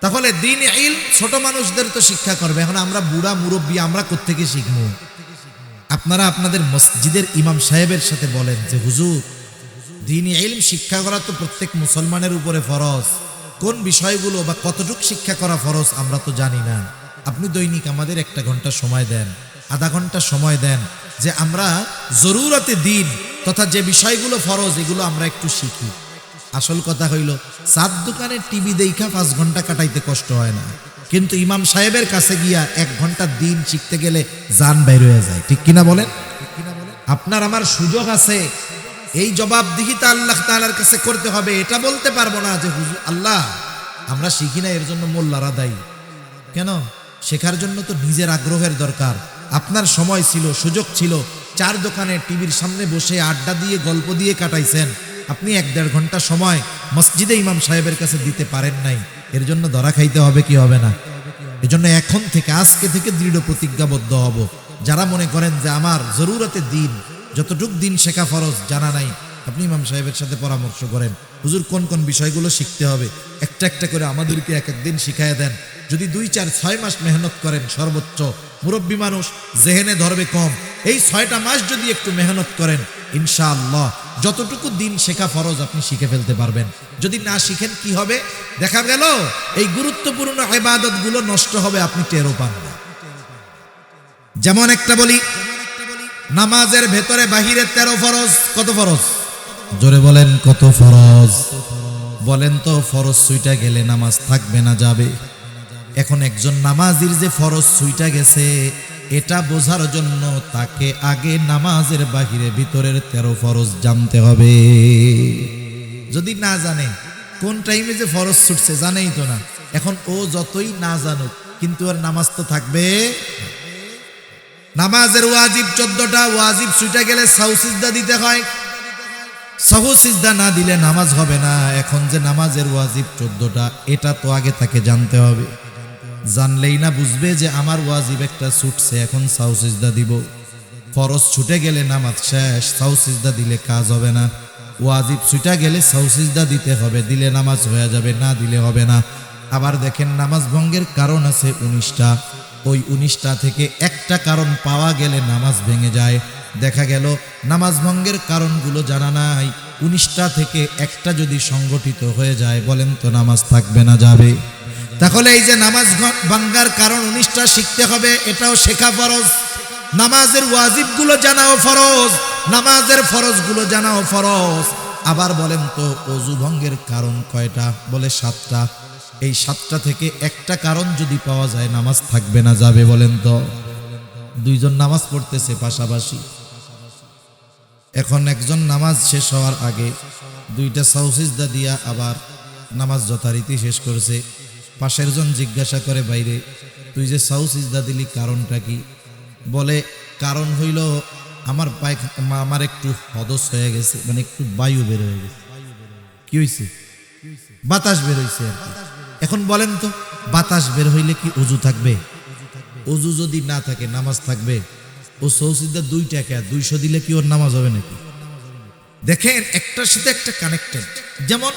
তাহলে দ্বীন ইলম ছোট মানুষদের তো শিক্ষা করবে। এখন আমরা বুড়া মুরব্বী, আমরা কোত্থেকে শিখবো? আপনারা আপনাদের মসজিদের ইমাম সাহেবের সাথে বলেন যে হুজুর, দ্বীন ইলম শিক্ষা করা তো প্রত্যেক মুসলমানের উপরে ফরজ। কোন বিষয়গুলো বা কতটুকু শিক্ষা করা ফরজ আমরা তো জানি না। আপনি দৈনিক আমাদের 1 ঘন্টা সময় দেন, আধা ঘন্টা সময় দেন, যে আমরা জরুরতে দ্বীন তথা যে বিষয়গুলো ফরজ এগুলো আমরা একটু শিখি। আসল কথা হইল, 4 দোকানের টিভি দেখা 5 ঘন্টা কাটাইতে কষ্ট হয় না, কিন্তু ইমাম সাহেবের কাছে গিয়া 1 ঘন্টা দ্বীন শিখতে গেলে জান বাইর হয়ে যায়, ঠিক কিনা বলেন? আপনার আমার সুযোগ আছে, এই জবাবদিহিতা আল্লাহ তাআলার কাছে করতে হবে। এটা বলতে পারবো না যে হুজুর আল্লাহ আমরা শিখি না, এর জন্য মোল্লারা দায়ী। কেন? শেখার জন্য তো নিজের আগ্রহের দরকার। আপনার সময় ছিল, সুযোগ ছিল, চার দোকানে টিভির সামনে বসে আড্ডা দিয়ে গল্প দিয়ে কাটাইছেন। আপনি 1-1.5 ঘন্টা সময় মসজিদে ইমাম সাহেবের কাছে দিতে পারেন নাই, এর জন্য ধরা খাইতে হবে কি হবে না? এজন্য এখন থেকে, আজকে থেকে দৃঢ় প্রতিজ্ঞাবদ্ধ হব। যারা মনে করেন যে আমার জরুরতে দিন, যতটুক দিন শেখা ফরজ জানা নাই, আপনি ইমাম সাহেবের সাথে পরামর্শ করেন, হুজুর কোন কোন বিষয়গুলো শিখতে হবে, একটা একটা করে আমাদেরকে এক একদিন শিখাইয়া দেন। যদি 2-4-6 মাস মেহনত করেন সর্বোচ্চ, মুরব্বী মানুষ জেহেনে ধরবে কম, এই 6টা মাস যদি একটু মেহনত করেন, ইনশাআল্লাহ যতটুকু দিন শেখা ফরজ আপনি শিখে ফেলতে পারবেন। যদি না শিখেন কি হবে? দেখা গেল এই গুরুত্বপূর্ণ ইবাদতগুলো নষ্ট হবে, আপনি টেরও পান না। যেমন একটা বলি, নামাজের ভেতরে বাহিরে 13 ফরজ। কত ফরজ? জোরে বলেন কত ফরজ? বলেন তো, ফরজ ছুইটা গেলে নামাজ থাকবে না যাবে? এখন একজন নামাজির যে ফরজ ছুইটা গেছে, এটা বোঝার জন্য তাকে আগে নামাজের বাহিরে ভিতরের 13 ফরজ জানতে হবে। যদি না জানে, কোন টাইমে যে ফরজ ছুটছে জানেই তো না, এখন ও যতই না জানুক, কিন্তু আর নামাজ তো থাকবে। নামাজের ওয়াজিব 14টা, ওয়াজিব ছুটে গেলে সাহু সিজদা দিতে হয়। সাহু সিজদা না দিলে নামাজ হবে না। এখন যে নামাজের ওয়াজিব 14টা, এটা তো আগে তাকে জানতে হবে। জানলেই না বুঝবে যে আমার ওয়াজিব একটা ছুটছে, এখন সাহু সিজদা দিব। ফরজ ছুটে গেলে নামাজ শেষ, সাহু সিজদা দিলে কাজ হবে না। ওয়াজিব ছুটে গেলে সাহু সিজদা দিতে হবে, দিলে নামাজ হয়ে যাবে, না দিলে হবে না। আবার দেখেন, নামাজ ভঙ্গের কারণ আছে 19টা, ওই 19টা থেকে একটা কারণ পাওয়া গেলে নামাজ ভেঙে যায়। দেখা গেল নামাজ ভঙ্গের কারণগুলো জানা নাই, 19টা থেকে একটা যদি সংগঠিত হয়ে যায়, বলেন তো নামাজ থাকবে না যাবে? তাহলে এই যে নামাজ ভাঙ্গার কারণ 19টা শিখতে হবে, এটাও শেখা ফরজ। নামাজের ওয়াজিবগুলো জানাও ফরজ, নামাজের ফরজগুলো জানাও ফরজ। আবার বলেন তো, ওযু ভঙ্গের কারণ কয়টা? বলে 7টা। এই 7টা থেকে একটা কারণ যদি পাওয়া যায়, নামাজ থাকবে না যাবে? বলেন তো। দুইজন নামাজ পড়তেছে পাশাপাশি, এখন একজন নামাজ শেষ হওয়ার আগে 2টা সাহু সিজদা দিয়া আবার নামাজ যথারীতি শেষ করেছে। পাশের জন জিজ্ঞাসা করে, বাইরে তুই যে সাহু সিজদা দিলি কারণটা কি? বলে, কারণ হইল আমার একটু হদস হয়ে গেছে, মানে একটু বায়ু বের হয়ে গেছে। কি হয়েছে? বাতাস বের হয়েছে আর কি। এখন বলেন তো, বাতাস বের হইলে কি ওযু থাকবে? ওযু যদি না থাকে, নামাজ থাকবে? ও সাহু সিজদা 2টা 200 দিলে কি ওর নামাজ হবে নাকি? দেখেন, একটার সাথে একটা কানেক্টেড। যেমন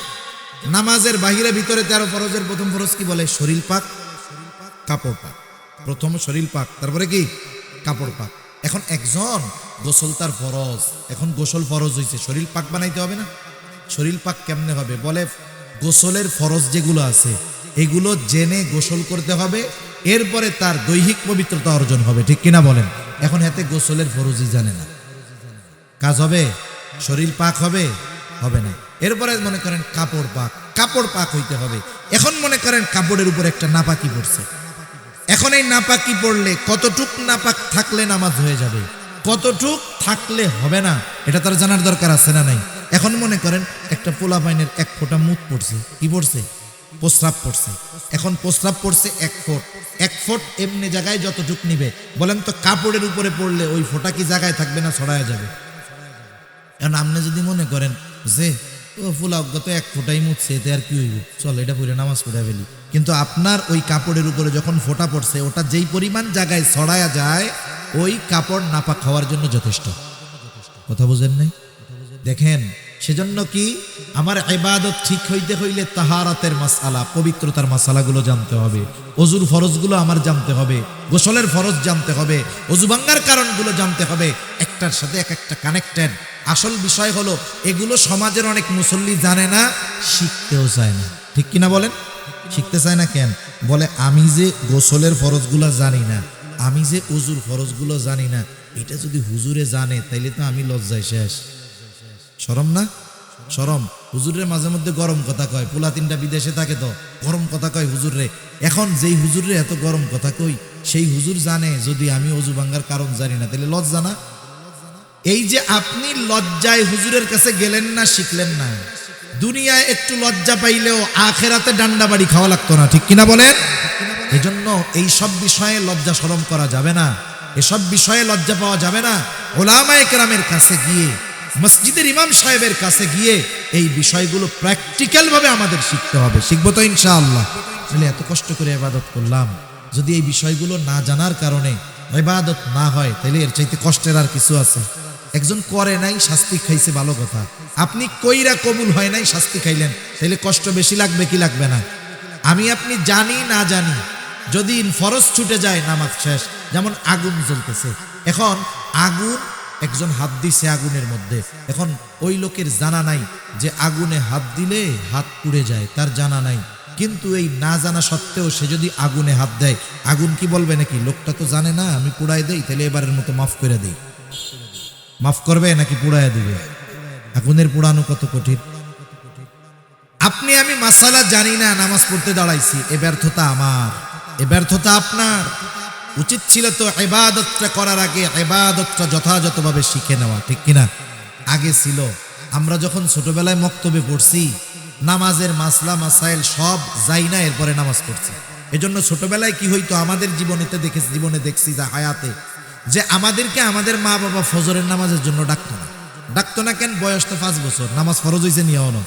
নামাজের বাহিরে ভিতরে 13 ফরজের প্রথম ফরজ কি বলে? শরীর পাক, কাপড় পাক। প্রথম শরীর পাক, তারপরে কি? কাপড় পাক। এখন একজন গোসল তার ফরজ, এখন গোসল ফরজ হয়েছে, শরীর পাক বানাইতে হবে না? শরীর পাক কেমনে হবে? বলে, গোসলের ফরজ যেগুলো আছে এগুলো জেনে গোসল করতে হবে, এরপরে তার দৈহিক পবিত্রতা অর্জন হবে। ঠিক কিনা বলেন? এখন হাতে গোসলের ফরজই জানে না, কাজ হবে? শরীর পাক হবে? হবে না। এরপরে মনে করেন কাপড় পাক, কাপড় পাক হইতে হবে। এখন মনে করেন কাপড়ের উপর একটা নাপাকি পড়ছে, এখন এই নাপাকি পড়লে কতটুক নাপাক থাকলে নামাজ হয়ে যাবে, কতটুক থাকলে হবে না, এটা তার জানার দরকার আছে না নাই? এখন মনে করেন একটা পোলা পাইনের 1 ফোঁটা মুত পড়ছে। কি পড়ছে? প্রস্রাব পড়ছে। এখন প্রস্রাব পড়ছে 1 ফুট, 1 ফুট এমনি জায়গায় যতটুক নিবে। বলেন তো, কাপড়ের উপরে পড়লে ওই ফোঁটা কি জায়গায় থাকবে না ছড়ায় যাবে? এখন আপনি যদি মনে করেন যে ও ফুলা অজ্ঞাত 1 ফোঁটাই মুছছে, এতে আর কি হইব, চল এটা পরে নামাজ পড়ে ফেলি, কিন্তু আপনার ওই কাপড়ের উপরে যখন ফোঁটা পড়ছে, ওটা যেই পরিমাণ জায়গায় ছড়ায়া যায়, ওই কাপড় নাপাক খাওয়ার জন্য যথেষ্ট। কথা বুঝেন নাই? দেখেন, সেজন্য কি, আমার ইবাদত ঠিক হইতে হইলে তাহারাতের মাসআলা, পবিত্রতার মাসআলাগুলো জানতে হবে, ওযুর ফরজগুলো আমার জানতে হবে, গোসলের ফরজ জানতে হবে, ওযু ভাঙার কারণগুলো জানতে হবে। একটার সাথে একটা কানেক্টেড। আসল বিষয় হলো, এগুলো সমাজের অনেক মুসল্লি জানে না, শিখতেও চায় না। ঠিক কিনা বলেন? শিখতে চায় না কেন? বলে, আমি যে গোসলের ফরজগুলো জানি না, আমি যে ওযুর ফরজগুলো জানি না, এটা যদি হুজুরে জানে তাইলে তো আমি লজ্জায় শেষ। শরম না? শরম। হুজুরের মাঝে মধ্যে গরম কথা কয়, পোলা 3টা বিদেশে থাকে তো গরম কথা কয় হুজুররে। এখন যেই হুজুররে এত গরম কথা কই, সেই হুজুর জানে যদি আমি ওযু ভাঙার কারণ জানি না, তাহলে লজ্জা না? এই যে আপনি লজ্জায় হুজুরের কাছে গেলেন না, শিখলেন না, দুনিয়ায় একটু লজ্জা পাইলেও আখেরাতে ডান্ডা বাড়ি খাওয়া লাগতো না। ঠিক কিনা বলেন? এজন্য এই সব বিষয়ে লজ্জা শরম করা যাবে না, এসব বিষয়ে লজ্জা পাওয়া যাবে না। উলামায়ে কেরামের কাছে গিয়ে, মসজিদের ইমাম সাহেবের কাছে গিয়ে এই বিষয়গুলো প্র্যাকটিক্যাল ভাবে আমাদের শিখতে হবে। শিখবো তো ইনশাআল্লাহ। তাহলে এত কষ্ট করে ইবাদত করলাম, যদি এই বিষয়গুলো না জানার কারণে ইবাদত না হয়, তাহলে এর চাইতে কষ্টের আর কিছু আছে? একজন করে নাই, শাস্তি খাইছে, ভালো কথা। আপনি কইরা কবুল হয় নাই, শাস্তি খাইলেন, তাহলে কষ্ট বেশি লাগবে কি লাগবে না? আমি আপনি জানি না জানি, যদি ফরজ ছুটে যায় নামাজ শেষ। যেমন আগুন জ্বলতেছে, এখন আগুন, একজন হাত দিছে আগুনের মধ্যে, এখন ওই লোকের জানা নাই যে আগুনে হাত দিলে হাত পুড়ে যায়, তার জানা নাই। কিন্তু এই না জানা সত্ত্বেও সে যদি আগুনে হাত দেয়, আগুন কি বলবে নাকি লোকটা তো জানে না, আমি পুড়াই দেই, তাহলে এবারের মতো মাফ করে দেই? মাফ করবে নাকি পুড়াইয়া দিবে? আগুনের পুড়ানো কত কঠিন। আপনি আমি মাসালা জানি না, নামাজ পড়তে দাঁড়াইছি, এ ব্যর্থতা আমার, এ ব্যর্থতা আপনার। উচিত ছিল তো ইবাদতটা করার আগে ইবাদতটা যথাযথভাবে শিখে নেওয়া, ঠিক কিনা? আগে ছিল, আমরা যখন ছোটবেলায় মক্তবে পড়ছি, নামাজের মাসলা মাসাইল সব যাই না, এরপরে নামাজ পড়ছি। এজন্য ছোটবেলায় কি হইতো, আমাদের জীবনে দেখছি যা হায়াতে, যে আমাদেরকে আমাদের মা বাবা ফজরের নামাজের জন্য ডাকতো না কেন? বয়স তো 5 বছর, নামাজ ফরজ হয়েছে নিয়েও না,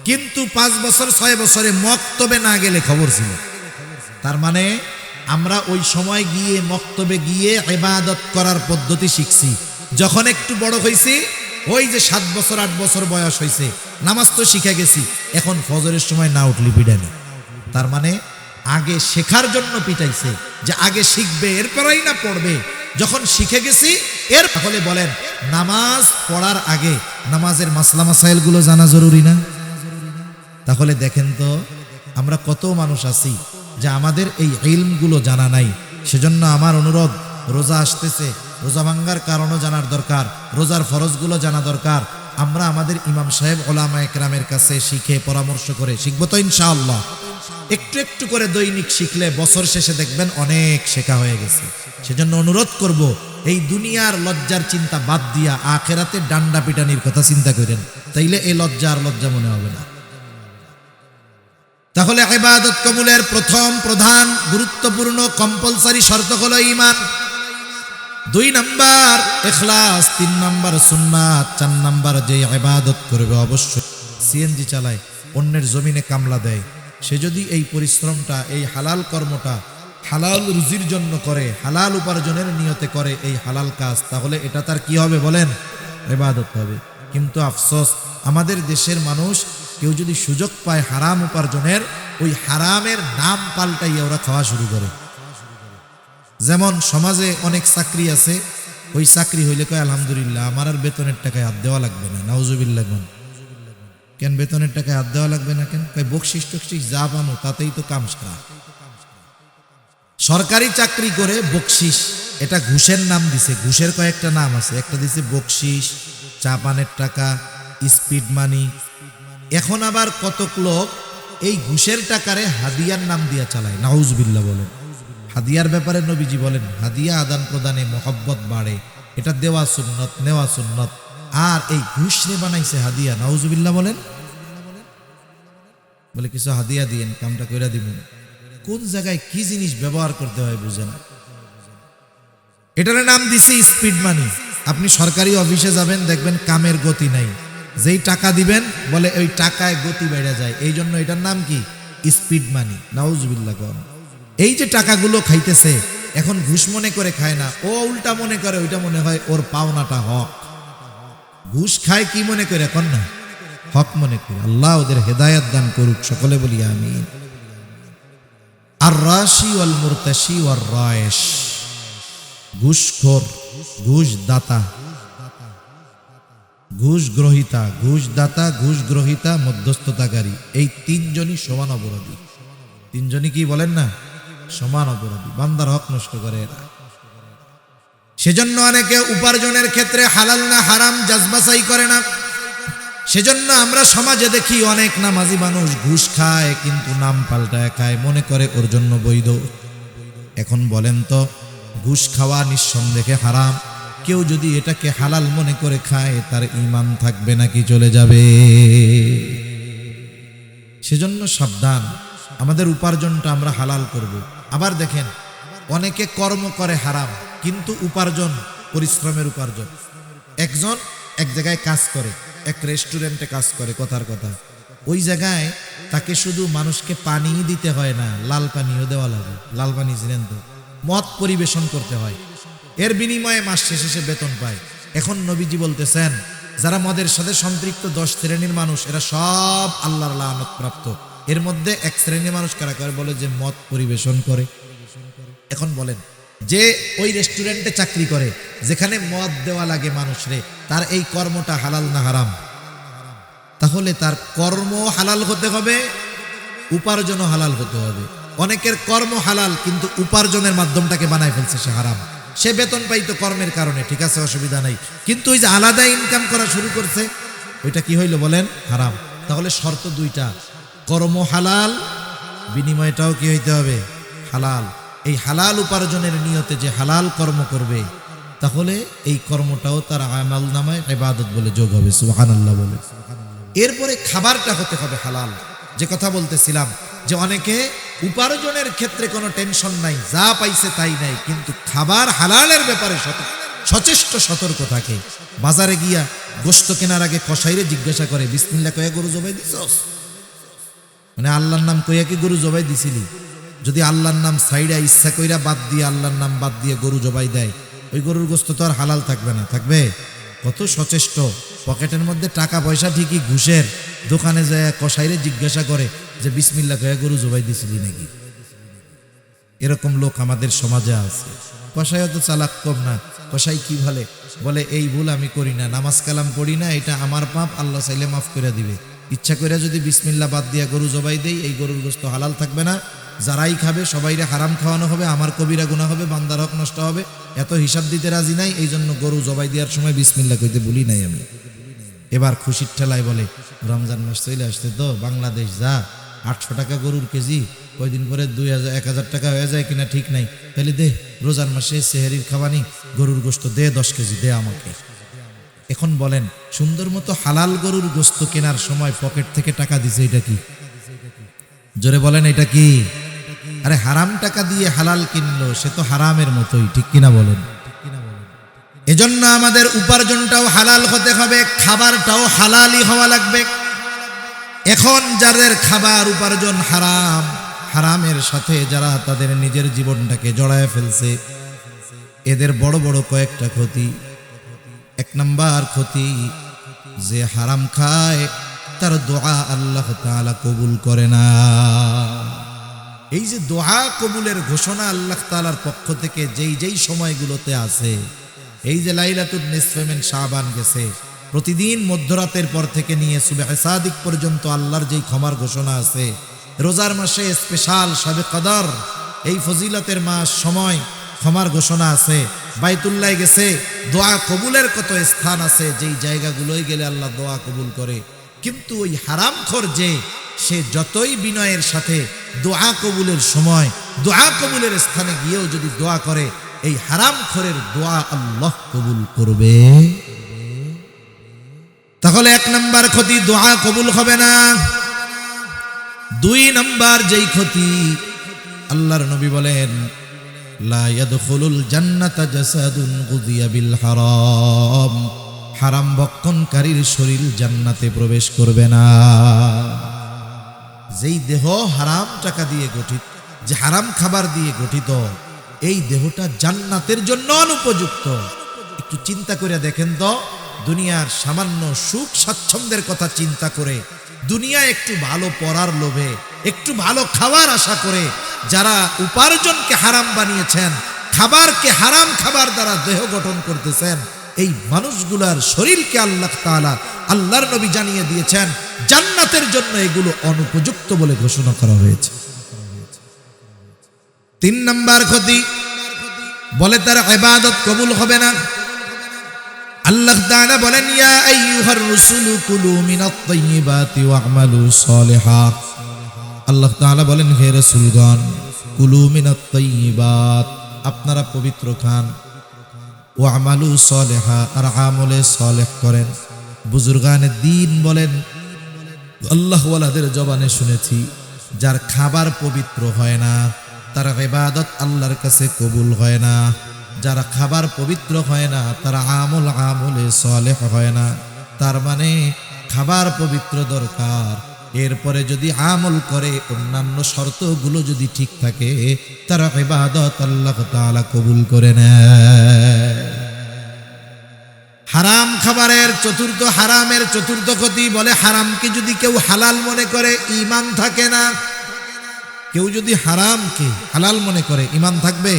কিন্তু 5 বছর 6 বছরে মক্তবে না গেলে খবর ছিল। তার মানে আমরা ওই সময় গিয়ে মক্তবে গিয়ে ইবাদত করার পদ্ধতি শিখছি। যখন একটু বড় হয়েছি, ওই যে 7 বছর 8 বছর বয়স হয়েছে, নামাজ তো শিখে গেছি, এখন ফজরের সময় না উঠলি পিটানি। তার মানে আগে শেখার জন্য পিটাইছে, যে আগে শিখবে এরপরেই না পড়বে। যখন শিখে গেছি এর, তাহলে বলেন নামাজ পড়ার আগে নামাজের মাসলা মাসাইল গুলো জানা জরুরি না? তাহলে দেখেন তো আমরা কত মানুষ আছি যে আমাদের এই ইলমগুলো জানা নাই। সেজন্য আমার অনুরোধ, রোজা আসতেছে, রোজা ভাঙ্গার কারণও জানার দরকার, রোজার ফরজগুলো জানা দরকার। আমরা আমাদের ইমাম সাহেব উলামায়ে কেরামের কাছে শিখে পরামর্শ করে শিখবো তো ইনশাআল্লাহ। একটু একটু করে দৈনিক শিখলে বছর শেষে দেখবেন অনেক শেখা হয়ে গেছে। সেজন্য অনুরোধ করব, এই দুনিয়ার লজ্জার চিন্তা বাদ দিয়া আখেরাতে ডান্ডা পিটানির কথা চিন্তা করেন, তাইলে এই লজ্জা আর লজ্জা মনে হবে না। তাহলে ইবাদত কবুলের প্রথম প্রধান গুরুত্বপূর্ণ কম্পালসারি শর্ত হলো ঈমান, 2 নাম্বার ইখলাস, 3 নাম্বার সুন্নাত, 4 নাম্বার যে ইবাদত করবে অবশ্যই সিএনজি চালায়, অন্যের জমিনে কামলা দেয়, সে যদি এই পরিশ্রমটা, এই হালাল কর্মটা হালাল রুজির জন্য করে, হালাল উপার্জনের নিয়তে করে এই হালাল কাজ, তাহলে এটা তার কি হবে বলেন? ইবাদত হবে। কিন্তু আফসোস, আমাদের দেশের মানুষ কেউ যদি সুযোগ পায় হারাম উপার্জনের, ওই হারামের নাম পাল্টাইয়া ওরা খাওয়া শুরু করে। যেমন সমাজে অনেক চাকরি আছে, ওই চাকরি হইলে কয় আলহামদুলিল্লাহ, আমার আর বেতনের টাকায় হাত দেওয়া লাগবে না। নাউজুবিল্লাহ। কেন বেতনের টাকায় হাত দেওয়া লাগবে না কেন? কয় বকশিস টকশিস যা পামো তাতেই তো কাম সারা। সরকারি চাকরি করে বকশিস, এটা ঘুষের নাম দিছে, ঘুষের কয়েকটা নাম আছে, একটা দিছে বকশিস, চা পানের টাকা, স্পিড মানি। এখন আবার কতক লোক এই ঘুষের টাকারে হাদিয়ার নাম দিয়া চালায়। নাউজুবিল্লাহ বলেন। হাদিয়ার ব্যাপারে নবীজি বলেন, হাদিয়া আদান প্রদানে মহব্বত বাড়ে, এটা দেওয়া সুন্নত, নেওয়া সুন্নত। আর এই ঘুষ রে বানাইছে হাদিয়া। নাউজুবিল্লাহ বলেন। বলে কিছু হাদিয়া দিয়েন, কামটা কইরা দিবেন। কোন জায়গায় কি জিনিস ব্যবহার করতে হয় বুঝেন। এটার নাম দিছি স্পিড মানি। আপনি সরকারি অফিসে যাবেন, দেখবেন কামের গতি নাই, যেই টাকা দিবেন বলে ওই টাকায় গতি বেড়ে যায়, এই জন্য এটার নাম কি? স্পিড মানি। নাউজুবিল্লাহ। এই যে টাকাগুলো খাইতেছে, এখন ঘুষ মনে করে খায় না, ও উল্টা মনে করে ওইটা মনে হয় ওর পাওনাটা হক। ঘুষ খায় কি মনে করে? এখন না, হক মনে করে। আল্লাহ ওদের হেদায়েত দান করুক, সকলে বলি আমিন। আর রাশি ওয়াল মুরতাশি ওয়ার রায়েশ, ঘুষখোর, ঘুষ দাতা, ঘুষ গ্রহিতা, ঘুষ দাতা, ঘুষ গ্রহিতা, মধ্যস্থতাকারী, এই 3 জনই সমান অপরাধী। 3 জনই কি বলেন না? সমান অপরাধী। বান্দার হক নষ্ট করে এরা। সেজন্য অনেকে উপার্জনের ক্ষেত্রে হালাল না হারাম যাচাই করে না। সেজন্য আমরা সমাজে দেখি অনেক নামাজি মানুষ ঘুষ খায়, কিন্তু নাম পাল্টায় খায়, মনে করে ওর জন্য বৈধ। এখন বলেন তো, ঘুষ খাওয়া নিঃসন্দেহে হারাম, কেউ যদি এটাকে হালাল মনে করে খায়, তার ঈমান থাকবে নাকি চলে যাবে? সেজন্য সাবধান, আমাদের উপার্জনটা আমরা হালাল করব। আবার দেখেন, অনেকে কর্ম করে হারাম, কিন্তু উপার্জন পরিশ্রমের উপার্জন। একজন এক জায়গায় কাজ করে, এক রেস্টুরেন্টে কাজ করে, কথার কথা, ওই জায়গায় তাকে শুধু মানুষকে পানি দিতে হয় না, লাল পানিও দেওয়া লাগে। লাল পানি ছিলেন তো, মদ পরিবেশন করতে হয়, এর বিনিময়ে মাস শেষে সে বেতন পায়। এখন নবীজি বলতেছেন, যারা মদের সাথে সম্পৃক্ত 10 শ্রেণীর মানুষ, এরা সব আল্লাহর লানত প্রাপ্ত। এর মধ্যে এক শ্রেণীর মানুষ কারা কারা বলে যে মদ পরিবেশন করে। এখন বলেন, যে ওই রেস্টুরেন্টে চাকরি করে, যেখানে মদ দেওয়া লাগে মানুষরে, তার এই কর্মটা হালাল না হারাম? তাহলে তার কর্ম হালাল হতে হবে, উপার্জনও হালাল হতে হবে। অনেকের কর্ম হালাল, কিন্তু উপার্জনের মাধ্যমটাকে বানায় ফেলছে সে হারাম। সে বেতন পাইতো কর্মের কারণে, ঠিক আছে, অসুবিধা নাই, কিন্তু ওই যে আলাদা ইনকাম করা শুরু করছে, ওইটা কি হইল বলেন? হারাম। তাহলে শর্ত দুইটা, কর্ম হালাল, বিনিময়টাও কি হইতে হবে? হালাল। এই হালাল উপার্জনের নিয়তে যে হালাল কর্ম করবে, তাহলে এই কর্মটাও তার আমাল নামায় ইবাদত বলে যোগ হবে, সুবহানাল্লাহ বলে। এরপরে খাবারটা হতে হবে হালাল। যে কথা বলতেছিলাম, যে অনেকে উপার্জনের ক্ষেত্রে কোনো টেনশন নাই, যা পাইছে তাই নাই, কিন্তু খাবার হালালের ব্যাপারে সচেষ্ট সতর্ক থাকে। বাজারে গিয়া গোশত কেনার আগে কসাইরে জিজ্ঞাসা করে, বিসমিল্লাহ কইয়া গরু জবাই দিছস? মানে আল্লাহর নাম কইয়া কি গরু জবাই দিছিলি? যদি আল্লাহর নাম সাইডা ইচ্ছা কইরা বাদ দিয়ে, আল্লাহর নাম বাদ দিয়ে গরু জবাই দেয়, ওই গরুর গোশত তো আর হালাল থাকবে না। থাকবে? কত সচেষ্ট। পকেটের মধ্যে টাকা পয়সা ঠিকই, ঘুষের দোকানে যায় কসাইরে জিজ্ঞাসা করে যে বিসমিল্লাহ কইয়া গরু জবাই দিছিলি নাকি? এরকম লোক আমাদের সমাজে আছে। কসাইও তো চালাক কম না। কসাই কি বলে এই ভুল আমি করি না, নামাজ কালাম পড়ি না, এটা আমার পাপ, আল্লাহ চাইলে মাফ করে দিবে। ইচ্ছা করে যদি বিসমিল্লাহ বাদ দিয়া গরু জবাই দেই, এই গরুর গোশত হালাল থাকবে না, যারাই খাবে সবাইরে হারাম খাওয়ানো হবে, আমার কবিরা গুনাহ হবে, বান্দার হক নষ্ট হবে। এত হিসাব দিতে রাজি নাই, এই জন্য গরু জবাই দেওয়ার সময় বিসমিল্লাহ কইতে ভুলি নাই আমি। এবার খুশির ঠেলায় বলে, রমজান মাস চলে আসতে তো, বাংলাদেশ যা 800 টাকা গরুর কেজি, কয়দিন পরে 2000-1000 টাকা হয়ে যায় কিনা ঠিক নাই, তাহলে দে রোজার মাসে সেহরির খাওয়ানি গরুর গোশত দে, 10 কেজি দে আমাকে। এখন বলেন, সুন্দর মতো হালাল গরুর গোশত কেনার সময় পকেট থেকে টাকা দিছে, এটা কি? জোরে বলেন, এটা কি? আরে হারাম টাকা দিয়ে হালাল কিনলো, সে তো হারামের মতোই, ঠিক কিনা বলেন? এজন্য আমাদের উপার্জনটাও হালাল হতে হবে, খাবারটাও হালালই হওয়া লাগবে। এখন যাদের খাবার উপার্জন হারাম, হারামের সাথে যারা তাদের নিজের জীবনটাকে জড়ায় ফেলছে, এদের বড় বড় কয়েকটা ক্ষতি। 1 নাম্বার ক্ষতি, যে হারাম খায় তার দোয়া আল্লাহ তাআলা কবুল করে না। এই যে দোয়া কবুলের ঘোষণা আল্লাহ তাআলার পক্ষ থেকে যেই সময়গুলোতে আছে, এই যে লাইলাতুন নিসফে মিন শাবান গেছে, প্রতিদিন মধ্যরাতের পর থেকে নিয়ে সুবহে সাদিক পর্যন্ত আল্লাহর যেই ক্ষমার ঘোষণা আছে, রোজার মাসে স্পেশাল শবে কদর, এই ফজিলতের মাস, সময় ক্ষমার ঘোষণা আছে। বাইতুল্লাহ গেছে, দোয়া কবুলের কত স্থান আছে, যেই জায়গাগুলোয় গেলে আল্লাহ দোয়া কবুল করে। কিন্তু ওই হারামখোর যে, সে যতই বিনয়ের সাথে দোয়া কবুলের সময়, দোয়া কবুলের স্থানে গিয়েও যদি দোয়া করে, এই হারামখোরের দোয়া আল্লাহ কবুল করবে। তাহলে 1 নাম্বার ক্ষতি, দোয়া কবুল হবে না। 2 নাম্বার যেই ক্ষতি, আল্লাহর নবী বলেন, লা ইয়াদখুলুল জান্নাতা জাসাদুন গুযিয়া বিল হারাম, হারাম ভক্ষণকারীর শরীর জান্নাতে প্রবেশ করবে না। যেই দেহ হারাম টাকা দিয়ে গঠিত, যে হারাম খাবার দিয়ে গঠিত, এই দেহটা জান্নাতের জন্য অনুপযুক্ত। একটু চিন্তা করে দেখেন তো, দুনিয়ার সামান্য সুখ স্বাচ্ছন্দ্যের কথা চিন্তা করে, দুনিয়া একটু ভালো পড়ার লোভে, একটু ভালো খাবার আশা করে যারা উপার্জনকে হারাম বানিয়েছেন, খাবারকে হারাম খাবার দ্বারা দেহ গঠন করতেছেন, এই মানুষগুলার শরীরকে আল্লাহ তাআলা, আল্লাহর নবী জানিয়ে দিয়েছেন, জান্নাতের জন্য এগুলো অনুপযুক্ত বলে ঘোষণা করা হয়েছে। 3 নাম্বার ক্ষতি, বলে তার ইবাদত কবুল হবে না। আল্লাহ তাআলা বলেন, ইয়া আইয়ুহার রাসূলু কুলু মিনাত তাইয়্যিবাতি ওয়া'মালু সালিহা। আল্লাহ তাআলা বলেন, হে রাসূলগণ, কুলু মিনাত তাইয়্যিবাত, আপনারা পবিত্র খান, ওয়া'মালু সালিহা, আর আমলে সালেহ করেন। বুজুর্গানে দ্বীন বলেন, আল্লাহ ওয়ালাদের জবানে শুনেছি, যার খাবার পবিত্র হয় না, তার ইবাদত আল্লাহর কাছে কবুল হয় না। যারা খাবার পবিত্র হয় না তারা আমলে সালেহ হয় না। তার মানে খাবার পবিত্র দরকার, এরপরে যদি আমল করে অন্যান্য শর্তগুলো যদি ঠিক থাকে তার ইবাদত আল্লাহ তাআলা কবুল করে নেয়। হারাম খাবারের হারামের চতুর্থ ক্ষতি, বলে হারামকে যদি কেউ হালাল মনে করে ঈমান থাকে না। কেউ যদি হারামকে হালাল মনে করে ঈমান থাকবে?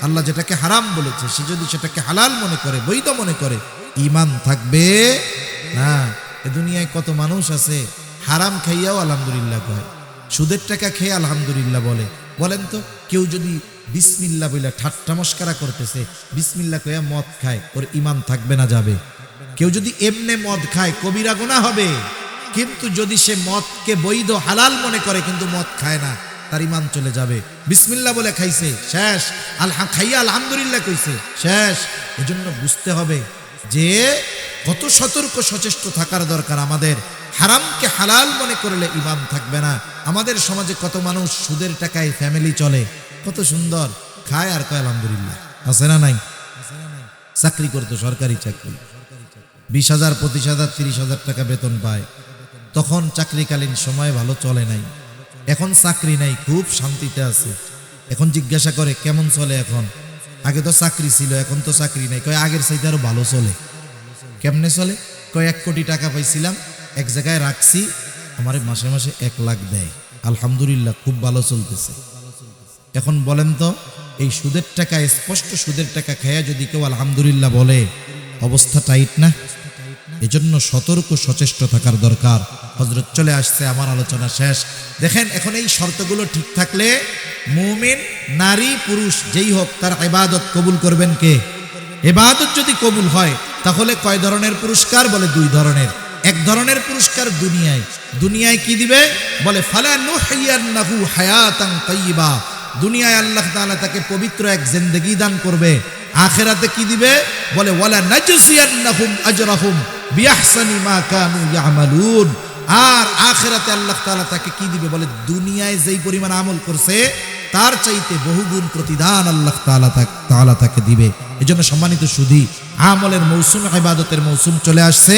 আল্লাহ যেটাকে হারাম বলেছে সে যদি সেটাকে হালাল মনে করে, বৈধ মনে করে, ঈমান থাকবে না। এ দুনিয়ায় কত মানুষ আছে হারাম খাইয়াও আলহামদুলিল্লাহ কয়, সুদের টাকা খেয়ে আলহামদুলিল্লাহ বলে। বলেন তো কেউ যদি বিসমিল্লাহ বলে ঠাট্টা মস্করা করতেছে, বিসমিল্লাহ কইয়া মদ খায়, ওর ঈমান থাকবে না যাবে? কেউ যদি এমনে মদ খায় কবিরা গুনাহ হবে, কিন্তু যদি সে মদকে বৈধ হালাল মনে করে কিন্তু মদ খায় না, তার ঈমান চলে যাবে। বিসমিল্লাহ বলে খাইছে, শেষ। খাইয়া আলহামদুলিল্লাহ কইছে, শেষ। এজন্য বুঝতে হবে যে কত সতর্ক সচেষ্ট থাকার দরকার আমাদের। হারামকে হালাল মনে করলে ঈমান থাকবে না। আমাদের সমাজে কত মানুষ সুদের টাকায় ফ্যামিলি চলে, কত সুন্দর খায় আর কয় আলহামদুলিল্লাহ। আছে না নাই? চাকরি করতো, সরকারি চাকরি, 20,000 25,000 30,000 টাকা বেতন পায়। তখন চাকরিকালীন সময় ভালো চলে নাই, এখন চাকরি নাই, খুব শান্তিতে আছে। এখন জিজ্ঞাসা করে কেমন চলে এখন? আগে তো চাকরি ছিল, এখন তো চাকরি নাই। কয় আগের চাইতে আরো ভালো চলে। কেমনে চলে? কয় 1 কোটি টাকা পাইছিলাম, এক জায়গায় রাখছি, আমার মাসে মাসে 1 লাখ দেয়, আলহামদুলিল্লাহ খুব ভালো চলতেছে। এখন বলেন তো এই সুদের টাকা, স্পষ্ট সুদের টাকা খায়া যদি কেউ আলহামদুলিল্লাহ বলে, অবস্থা টাইট না? এজন্য সতর্ক সচেষ্ট থাকার দরকার। হযরত চলে আসছে, আমার আলোচনা শেষ। দেখেন এখন এই শর্তগুলো ঠিক থাকলে মুমিন নারী পুরুষ যেই হোক তার ইবাদত কবুল করবেন কে? ইবাদত যদি কবুল হয় তাহলে কয় ধরনের পুরস্কার? বলে 2 ধরনের। এক ধরনের পুরস্কার দুনিয়ায় কি দিবে? বলে ফালা নুহইয়ান্নাহু হায়াতান তাইয়্যিবা, দুনিয়ায় আল্লাহ তাআলা তাকে পবিত্র এক জিন্দেগি দান করবে। আখিরাতে কি দিবে? বলে ওয়ালা নাজসিয়ান্নাহুম আজরাহুম বিআহসানি মা কানু ইয়ামালুন, আর আখিরাতে আল্লাহ তাআলা তাকে কি দিবে? বলে দুনিয়ায় যেই পরিমাণ আমল করছে তার চাইতে বহুগুণ প্রতিদান আল্লাহ তাআলা তাকে দিবে। এজন্য সম্মানিত সুধী, আমলের মৌসুম, ইবাদতের মৌসুম চলে আসছে।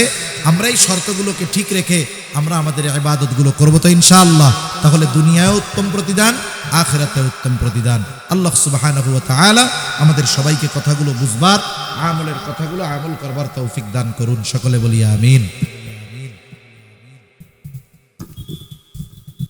আমরা এই শর্তগুলোকে ঠিক রেখে আমরা আমাদের ইবাদতগুলো করব তো ইনশাআল্লাহ, তাহলে দুনিয়ায় উত্তম প্রতিদান, আখিরাতে উত্তম প্রতিদান। আল্লাহ সুবহানাহু ওয়া তাআলা আমাদের সবাইকে কথাগুলো বুঝবার, আমলের কথাগুলো আমল করবার তৌফিক দান করুন। সকলে বলি আমিন।